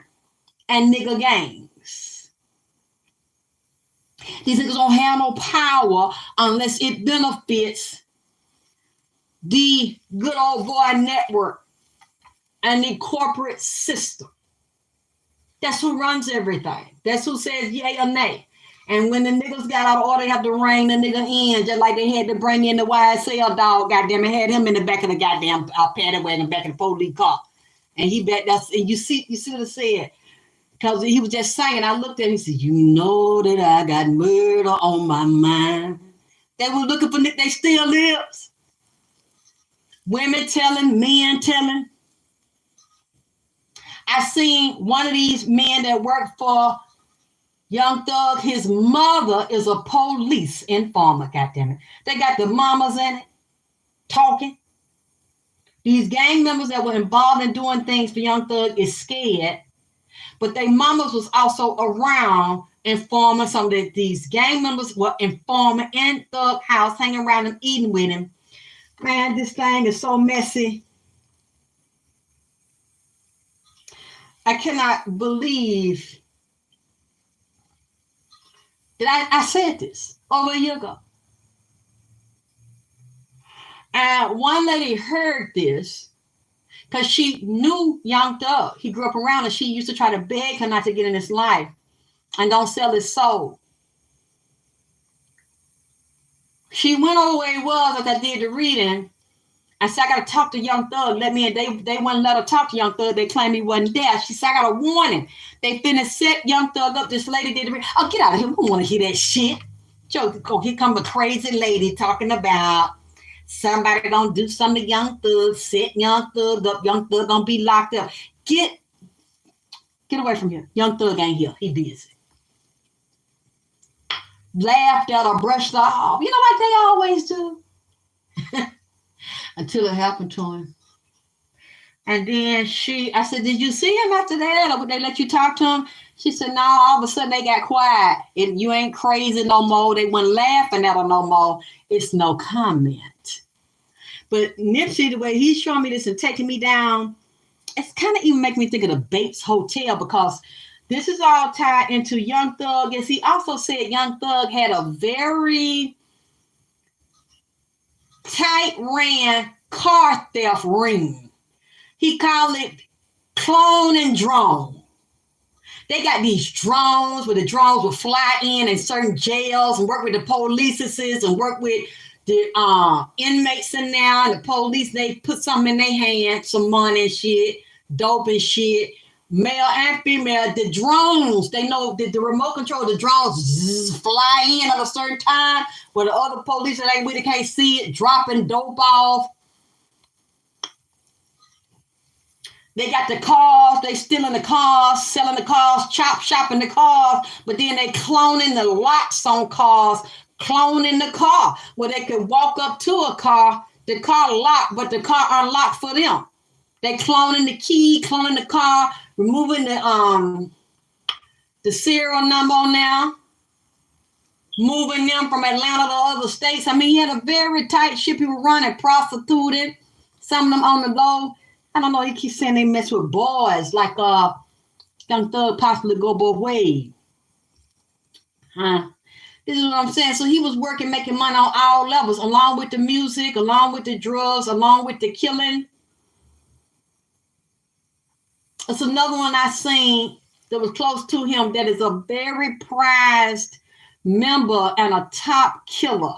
and nigga gangs. These niggas don't have no power unless it benefits the good old boy network and the corporate system. That's who runs everything. That's who says yay or nay. And when the niggas got out of order, they have to rein the nigga in, just like they had to bring in the YSL dog, goddamn it, had him in the back of the goddamn paddy wagon, in the back of the police car. And he bet that's, and you see what it said. Because he was just saying, I looked at him, he said, you know that I got murder on my mind. They were looking for, they still lives. Women telling, men telling. I seen one of these men that worked for Young Thug, his mother is a police informer, goddammit. They got the mamas in it, talking. These gang members that were involved in doing things for Young Thug is scared, but their mamas was also around informing. Some of these gang members were informing in Thug house, hanging around him, eating with him. Man, this thing is so messy. I cannot believe that I said this over a year ago. And one lady heard this because she knew Young Thug. He grew up around her. She used to try to beg her not to get in his life and don't sell his soul. She went over where he was as I did the reading. I said, I got to talk to Young Thug. Let me in. They wouldn't let her talk to Young Thug. They claimed he wasn't there. She said, I got a warning. They finna set Young Thug up. This lady did the reading. Oh, get out of here. We don't want to hear that shit. Joe, oh, here come a crazy lady talking about somebody gonna do something to Young Thug, set Young Thug up. Young Thug gonna be locked up. Get away from here. Young Thug ain't here. He busy. Laughed at her, brushed her off. You know, like they always do. Until it happened to him. And then I said, did you see him after that? Or would they let you talk to him? She said, no, all of a sudden they got quiet. You ain't crazy no more. They weren't laughing at her no more. It's no comment. But Nipsey, the way he's showing me this and taking me down, it's kind of even making me think of the Bates Hotel, because this is all tied into Young Thug. As he also said, Young Thug had a very tight ran car theft ring. He called it clone and drone. They got these drones where the drones will fly in certain jails and work with the police and work with the inmates in there, and the police, they put something in their hand, some money and shit, dope and shit. Male and female, the drones, they know that the remote control, the drones fly in at a certain time where the other police that ain't with it can't see it, dropping dope off. They got the cars, they stealing the cars, selling the cars, shopping the cars, but then they cloning the locks on cars, cloning the car where they could walk up to a car, the car locked, but the car unlocked for them. They cloning the key, cloning the car, removing the serial number now, moving them from Atlanta to other states. I mean, he had a very tight ship he was running, prostituted, some of them on the low. I don't know, he keeps saying they mess with boys, like Young Thug possibly go both ways. This is what I'm saying. So he was working, making money on all levels, along with the music, along with the drugs, along with the killing. It's another one I seen that was close to him that is a very prized member and a top killer.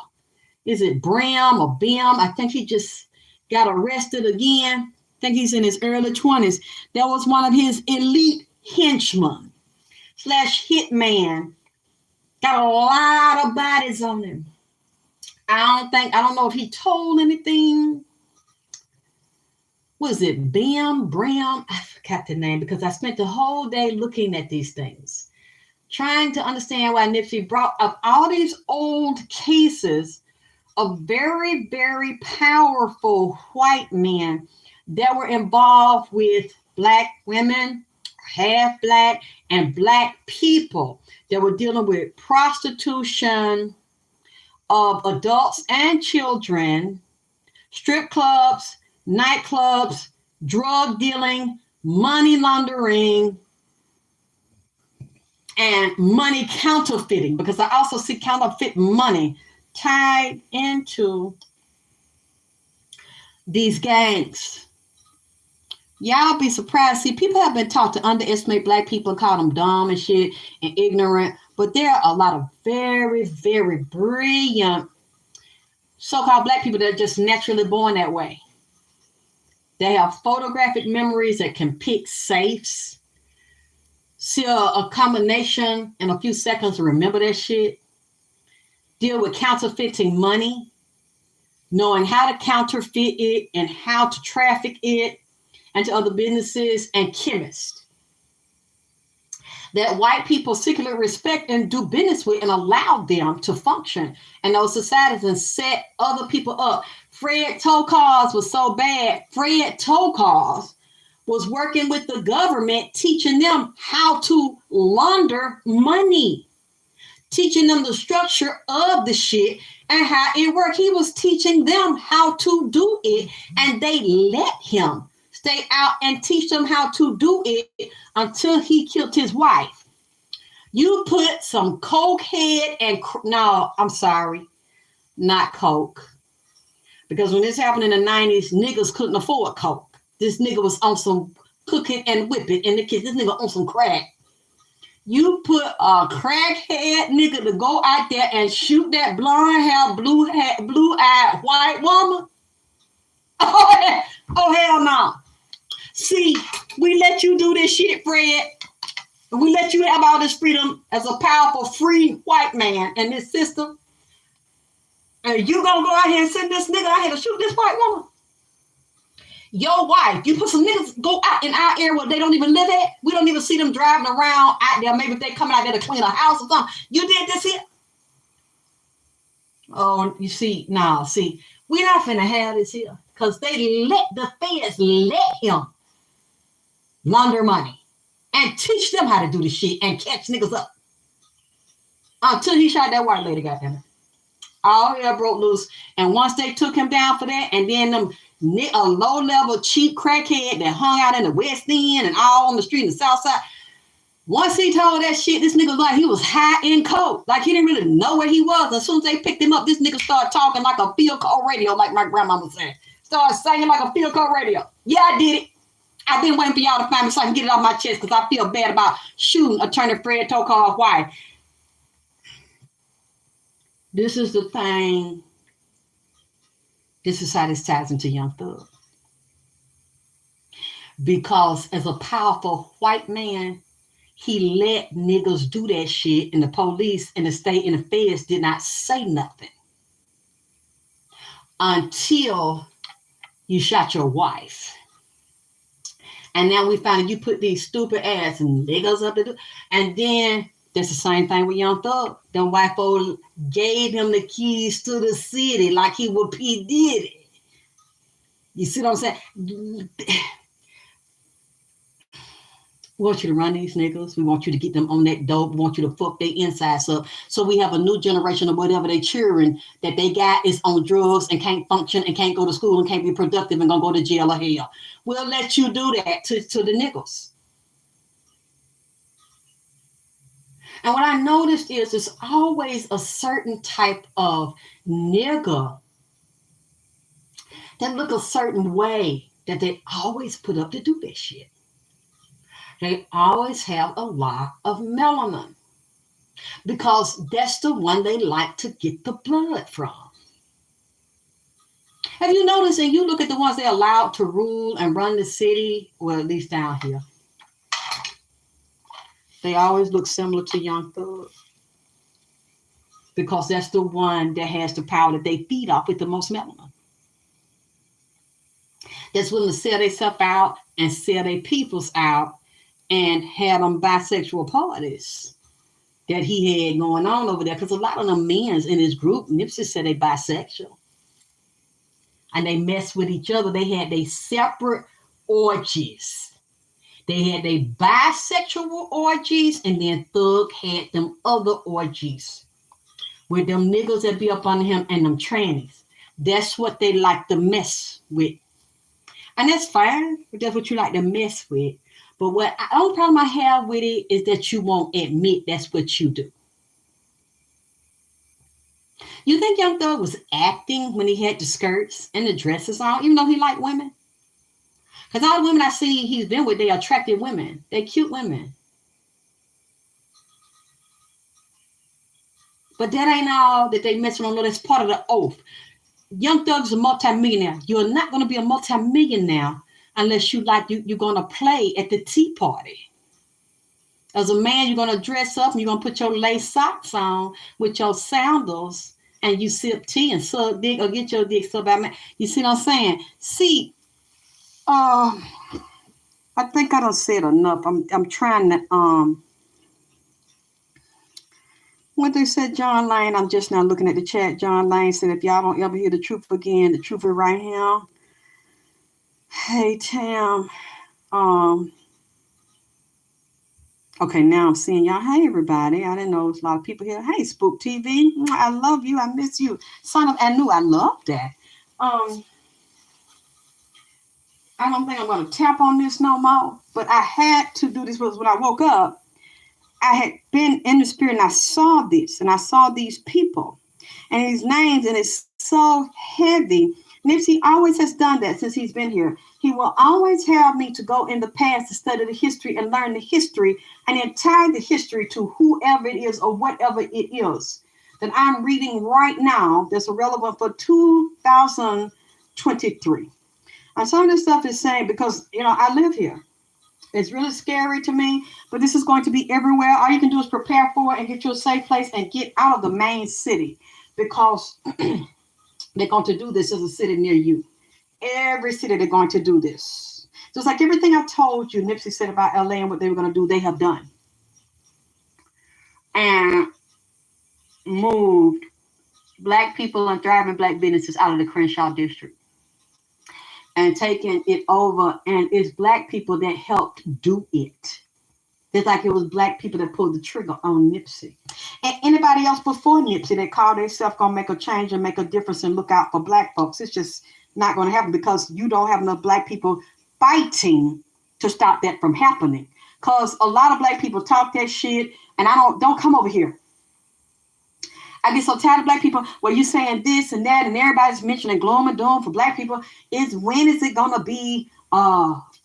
Is it Brim or Bim? I think he just got arrested again. I think he's in his early 20s. That was one of his elite henchmen / hitman. Got a lot of bodies on him. I don't know if he told anything. Was it Brim? I forgot the name because I spent the whole day looking at these things, trying to understand why Nipsey brought up all these old cases of very, very powerful white men that were involved with Black women, half Black, and Black people that were dealing with prostitution of adults and children, strip clubs, nightclubs, drug dealing, money laundering, and money counterfeiting, because I also see counterfeit money tied into these gangs. Y'all be surprised. See, people have been taught to underestimate black people and call them dumb and shit and ignorant. But there are a lot of very, very brilliant so-called black people that are just naturally born that way. They have photographic memories that can pick safes, see a combination in a few seconds to remember that shit, deal with counterfeiting money, knowing how to counterfeit it and how to traffic it into other businesses, and chemists that white people secretly respect and do business with and allow them to function in those societies and set other people up. Fred Tokars was so bad. Fred Tokars was working with the government, teaching them how to launder money, teaching them the structure of the shit and how it worked. He was teaching them how to do it, and they let him stay out and teach them how to do it until he killed his wife. You put some coke head and no, I'm sorry, not coke. Because when this happened in the 90s, niggas couldn't afford coke. This nigga was on some cooking and whipping in the kitchen. This nigga on some crack. You put a crackhead nigga to go out there and shoot that blonde hair, blue-eyed white woman. Oh hell no. See, we let you do this shit, Fred. And we let you have all this freedom as a powerful, free white man in this system. And you gonna go out here and send this nigga out here to shoot this white woman? Your wife, you put some niggas go out in our area where they don't even live at. We don't even see them driving around out there. Maybe if they coming out there to clean a house or something. You did this here? Oh, you see, nah, see, we not finna have this here. Because the feds let him launder money and teach them how to do the shit and catch niggas up. Until he shot that white lady, goddamn. All hell broke loose. And once they took him down for that, and then a low-level cheap crackhead that hung out in the West End and all on the street in the South Side, once he told that shit, this nigga like he was high in coke. Like he didn't really know where he was. As soon as they picked him up, this nigga started talking like a field call radio, like my grandmama said. Started singing like a field call radio. Yeah, I did it. I've been waiting for y'all to find me so I can get it off my chest because I feel bad about shooting Attorney Fred Tokars' wife. This is the thing. This is how this ties into Young Thug. Because as a powerful white man, he let niggas do that shit, and the police and the state and the feds did not say nothing until you shot your wife. And now we find that you put these stupid ass niggas up to do. And then that's the same thing with Young Thug. Them white folks gave him the keys to the city like he was P. Diddy. You see what I'm saying? We want you to run these niggas. We want you to get them on that dope. We want you to fuck their insides up. So we have a new generation of whatever they cheering that they got is on drugs and can't function and can't go to school and can't be productive and gonna go to jail or hell. We'll let you do that to the niggas. And what I noticed is there's always a certain type of nigga that look a certain way that they always put up to do that shit. They always have a lot of melanin because that's the one they like to get the blood from. Have you noticed, and you look at the ones they allowed to rule and run the city, well, at least down here, they always look similar to Young Thug because that's the one that has the power that they feed off with the most melanin. That's willing to sell themselves out and sell their peoples out and had them bisexual parties that he had going on over there. Because a lot of them men in his group, Nipsey said they bisexual. And they mess with each other. They had their separate orgies. They had their bisexual orgies, and then Thug had them other orgies with them niggas that be up under him and them trannies. That's what they like to mess with. And that's fine. That's what you like to mess with. But what the only problem I have with it is that you won't admit that's what you do. You think Young Thug was acting when he had the skirts and the dresses on, even though he liked women? Because all the women I see he's been with, they attractive women. They're cute women. But that ain't all that they mess around. That's part of the oath. Young Thug's a multimillionaire. You're not going to be a multimillionaire unless you're going to play at the tea party. As a man, you're going to dress up and you're going to put your lace socks on with your sandals and you sip tea and suck dick or get your dick sucked by man. You see what I'm saying? See, I think I done said enough. I'm trying to, what they said, John Lane, I'm just now looking at the chat. John Lane said, if y'all don't ever hear the truth again, the truth is right here. Hey, Tam. Okay, now I'm seeing y'all. Hey, everybody. I didn't know there's a lot of people here. Hey, Spook TV. I love you. I miss you. Son of Anu, I love that. I don't think I'm going to tap on this no more, but I had to do this when I woke up. I had been in the spirit and I saw this and I saw these people and these names, and it's so heavy. Nipsey always has done that since he's been here. He will always have me to go in the past to study the history and learn the history and then tie the history to whoever it is or whatever it is that I'm reading right now that's relevant for 2023. And some of this stuff is saying, because, I live here. It's really scary to me, but this is going to be everywhere. All you can do is prepare for it and get you a safe place and get out of the main city, because they're going to do this as a city near you. Every city they're going to do this. Just like everything I told you, Nipsey said about LA and what they were going to do, they have done. And moved Black people and thriving Black businesses out of the Crenshaw district and taking it over. And it's Black people that helped do it. It's like it was Black people that pulled the trigger on Nipsey. And anybody else before Nipsey that called themselves going to make a change and make a difference and look out for Black folks. It's just not going to happen, because you don't have enough Black people fighting to stop that from happening. Because a lot of Black people talk that shit, and don't come over here. I get so tired of Black people where you saying this and that, and everybody's mentioning gloom and doom for Black people. When is it going to be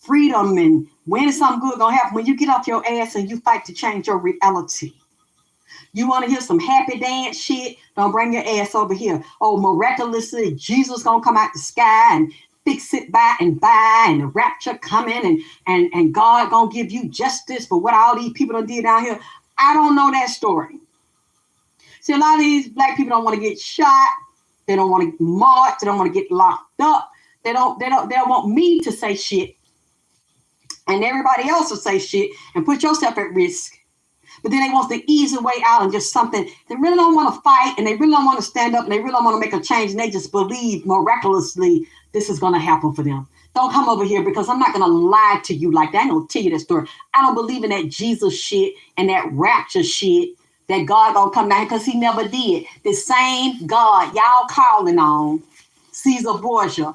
freedom, and when is something good going to happen? When you get off your ass and you fight to change your reality. You want to hear some happy dance shit? Don't bring your ass over here. Oh, miraculously, Jesus going to come out the sky and fix it by and by, and the rapture coming, and God going to give you justice for what all these people done did down here. I don't know that story. See, a lot of these Black people don't want to get shot. They don't want to march. They don't want to get locked up. They don't want me to say shit, and everybody else will say shit and put yourself at risk. But then they want the easy way out and just something. They really don't want to fight, and they really don't want to stand up, and they really don't want to make a change, and they just believe miraculously this is going to happen for them. Don't come over here, because I'm not going to lie to you like that. I ain't going to tell you that story. I don't believe in that Jesus shit and that rapture shit, that God going to come down here, because he never did. The same God y'all calling on, Caesar Borgia,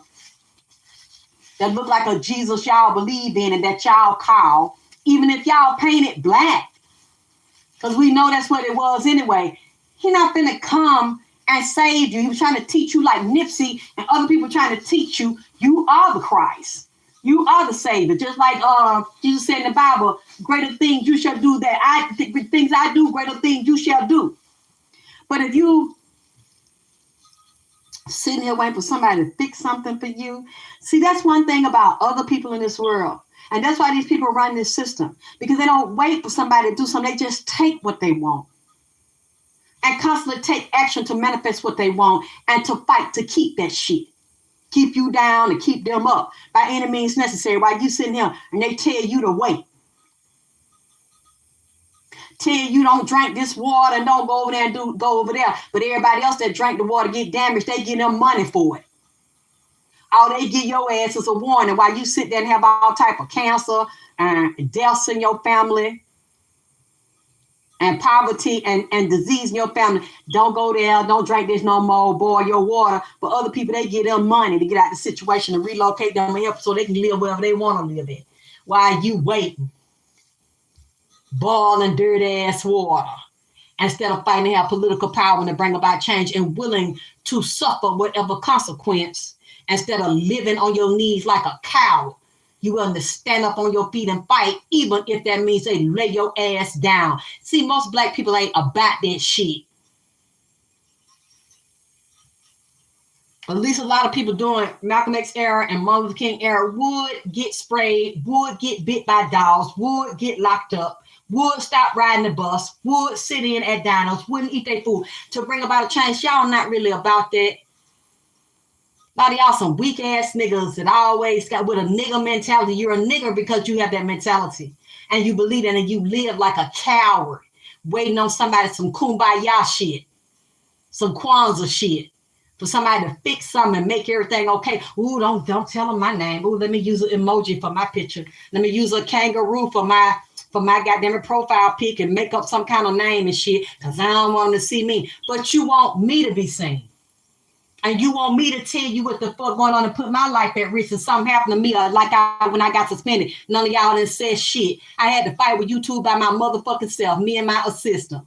that look like a Jesus y'all believe in and that y'all call, even if y'all paint it black, because we know that's what it was anyway. He not finna come and save you. He was trying to teach you, like Nipsey and other people trying to teach you, you are the Christ. You are the Savior. Just like Jesus said in the Bible, greater things you shall do things I do, greater things you shall do. But if you sitting here waiting for somebody to fix something for you, see, that's one thing about other people in this world. And that's why these people run this system, because they don't wait for somebody to do something. They just take what they want and constantly take action to manifest what they want and to fight to keep that shit. Keep you down and keep them up by any means necessary while you sitting here and they tell you to wait. Tell you don't drink this water and don't go over there and go over there. But everybody else that drank the water get damaged, they get them money for it. All they give your ass is a warning while you sit there and have all type of cancer and deaths in your family and poverty and disease in your family. Don't go there. Don't drink this no more. Boil your water. But other people, they give them money to get out of the situation and relocate them and help so they can live wherever they want to live in. While you waiting, boiling dirty ass water instead of fighting to have political power and to bring about change and willing to suffer whatever consequence instead of living on your knees like a coward. You willing to stand up on your feet and fight, even if that means they lay your ass down. See, most black people ain't about that shit. At least a lot of people during Malcolm X era and Martin Luther King era would get sprayed, would get bit by dogs, would get locked up, would stop riding the bus, would sit in at dinos, wouldn't eat their food to bring about a change. Y'all not really about that. A lot of y'all some weak ass niggas that always got with a nigger mentality. You're a nigger because you have that mentality and you believe in it and you live like a coward, waiting on somebody, some kumbaya shit, some Kwanzaa shit. For somebody to fix something and make everything okay. Ooh, don't tell them my name. Ooh, let me use an emoji for my picture. Let me use a kangaroo for my goddamn profile pic and make up some kind of name and shit because I don't want them to see me. But you want me to be seen. And you want me to tell you what the fuck going on and put my life at risk and something happened to me when I got suspended. None of y'all didn't say shit. I had to fight with YouTube by my motherfucking self, me and my assistant.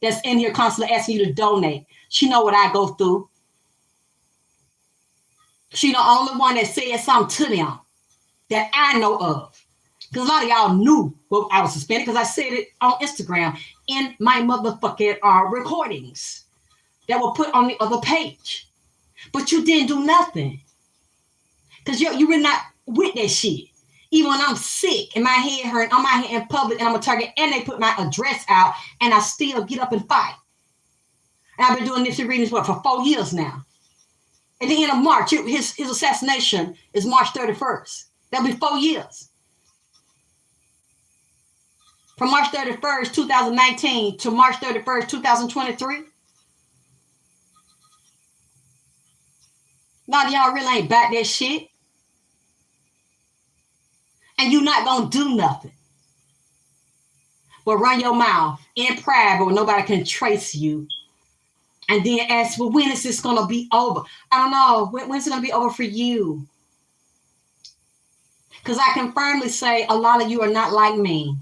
That's in here constantly asking you to donate. She know what I go through. She the only one that said something to them that I know of. Because a lot of y'all knew what I was suspended because I said it on Instagram in my motherfucking recordings that were put on the other page. But you didn't do nothing. Because you were not with that shit. Even when I'm sick and my head hurt, I'm out here in public and I'm a target and they put my address out and I still get up and fight. And I've been doing Nipsey readings for 4 years now. At the end of March, his assassination is March 31st. That'll be 4 years. From March 31st, 2019 to March 31st, 2023. A lot of y'all really ain't about that shit. And you're not going to do nothing. But run your mouth in private where nobody can trace you. And then ask, well, when is this going to be over? I don't know. When's it going to be over for you? Because I can firmly say a lot of you are not like me.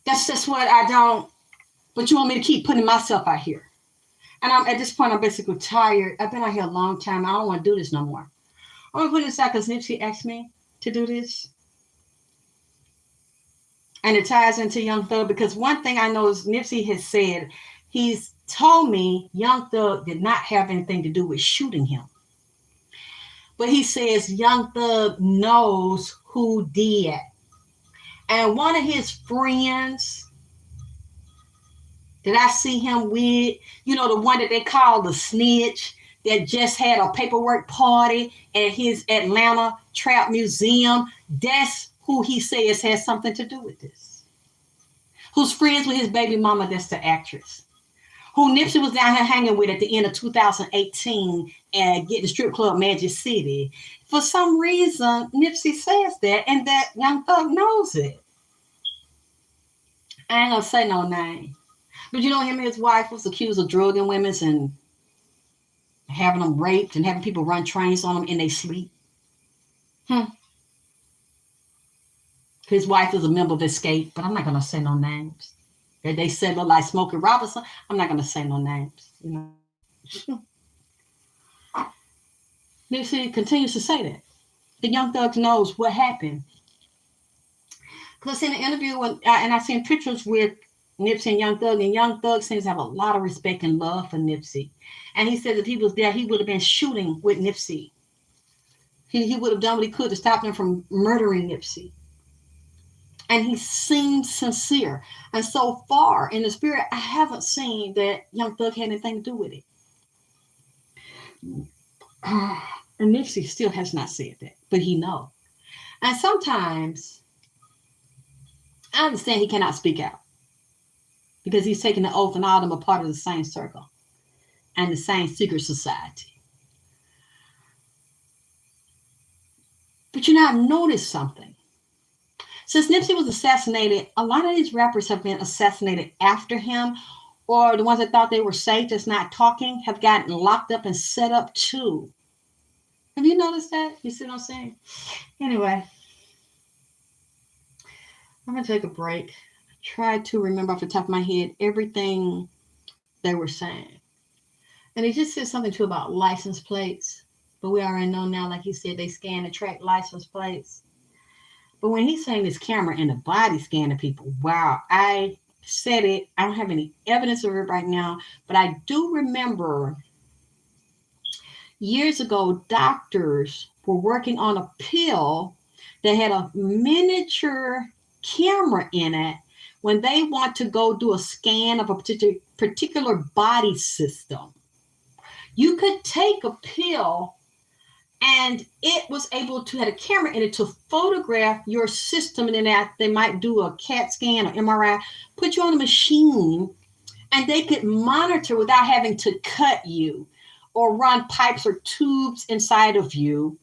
That's just what I don't. But you want me to keep putting myself out here. And I'm at this point, I'm basically tired. I've been out here a long time. I don't want to do this no more. I'm going to put this out because Nipsey asked me to do this. And it ties into Young Thug because one thing I know is Nipsey has said, he's told me Young Thug did not have anything to do with shooting him. But he says Young Thug knows who did. And one of his friends that I see him with, you know, the one that they call the snitch that just had a paperwork party at his Atlanta Trap Museum, that's who he says has something to do with this. Who's friends with his baby mama, that's the actress. Who Nipsey was down here hanging with at the end of 2018 and get the strip club Magic City. For some reason, Nipsey says that and that Young Thug knows it. I ain't gonna say no name. But you know him and his wife was accused of drugging women and having them raped and having people run trains on them in their sleep. His wife is a member of Escape, but I'm not going to say no names. They said look like Smokey Robinson. I'm not going to say no names. You know. Nipsey continues to say that. The Young Thug knows what happened. Because I seen an interview and I seen pictures with Nipsey and Young Thug seems to have a lot of respect and love for Nipsey. And he said if he was there, he would have been shooting with Nipsey. He would have done what he could to stop him from murdering Nipsey. And he seems sincere. And so far in the spirit, I haven't seen that Young Thug had anything to do with it. And Nipsey still has not said that, but he knows. And sometimes I understand he cannot speak out because he's taking the oath and all of them are part of the same circle and the same secret society. But you know, I've noticed something. Since Nipsey was assassinated, a lot of these rappers have been assassinated after him, or the ones that thought they were safe, that's not talking, have gotten locked up and set up too. Have you noticed that? You see what I'm saying? Anyway, I'm going to take a break. Try to remember off the top of my head everything they were saying. And he just said something too about license plates. But we already know now, like he said, they scan and track license plates. But when he's saying this camera and the body scanning people, wow, I said it. I don't have any evidence of it right now, but I do remember years ago, doctors were working on a pill that had a miniature camera in it when they want to go do a scan of a particular body system. You could take a pill and it was able to have a camera in it to photograph your system, and then they might do a CAT scan or MRI, put you on a machine, and they could monitor without having to cut you or run pipes or tubes inside of you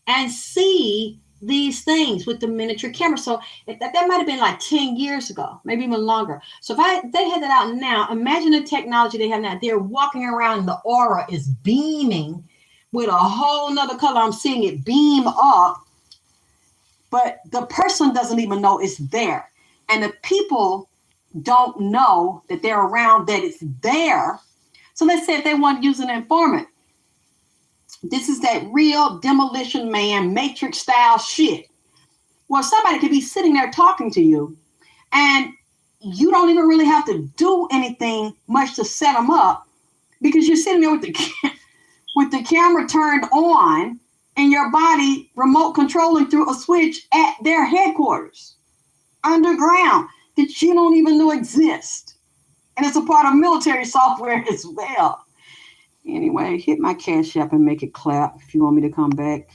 and see these things with the miniature camera. So that might have been like 10 years ago, maybe even longer. So if they had that out now, imagine the technology they have now. They're walking around, the aura is beaming with a whole nother color. I'm seeing it beam up, but the person doesn't even know it's there. And the people don't know that they're around, that it's there. So let's say if they want to use an informant, this is that real Demolition Man, Matrix style shit. Well, somebody could be sitting there talking to you and you don't even really have to do anything much to set them up, because you're sitting there with the camera turned on and your body remote controlling through a switch at their headquarters underground that you don't even know exist. And it's a part of military software as well. Anyway, hit my Cash App and make it clap if you want me to come back.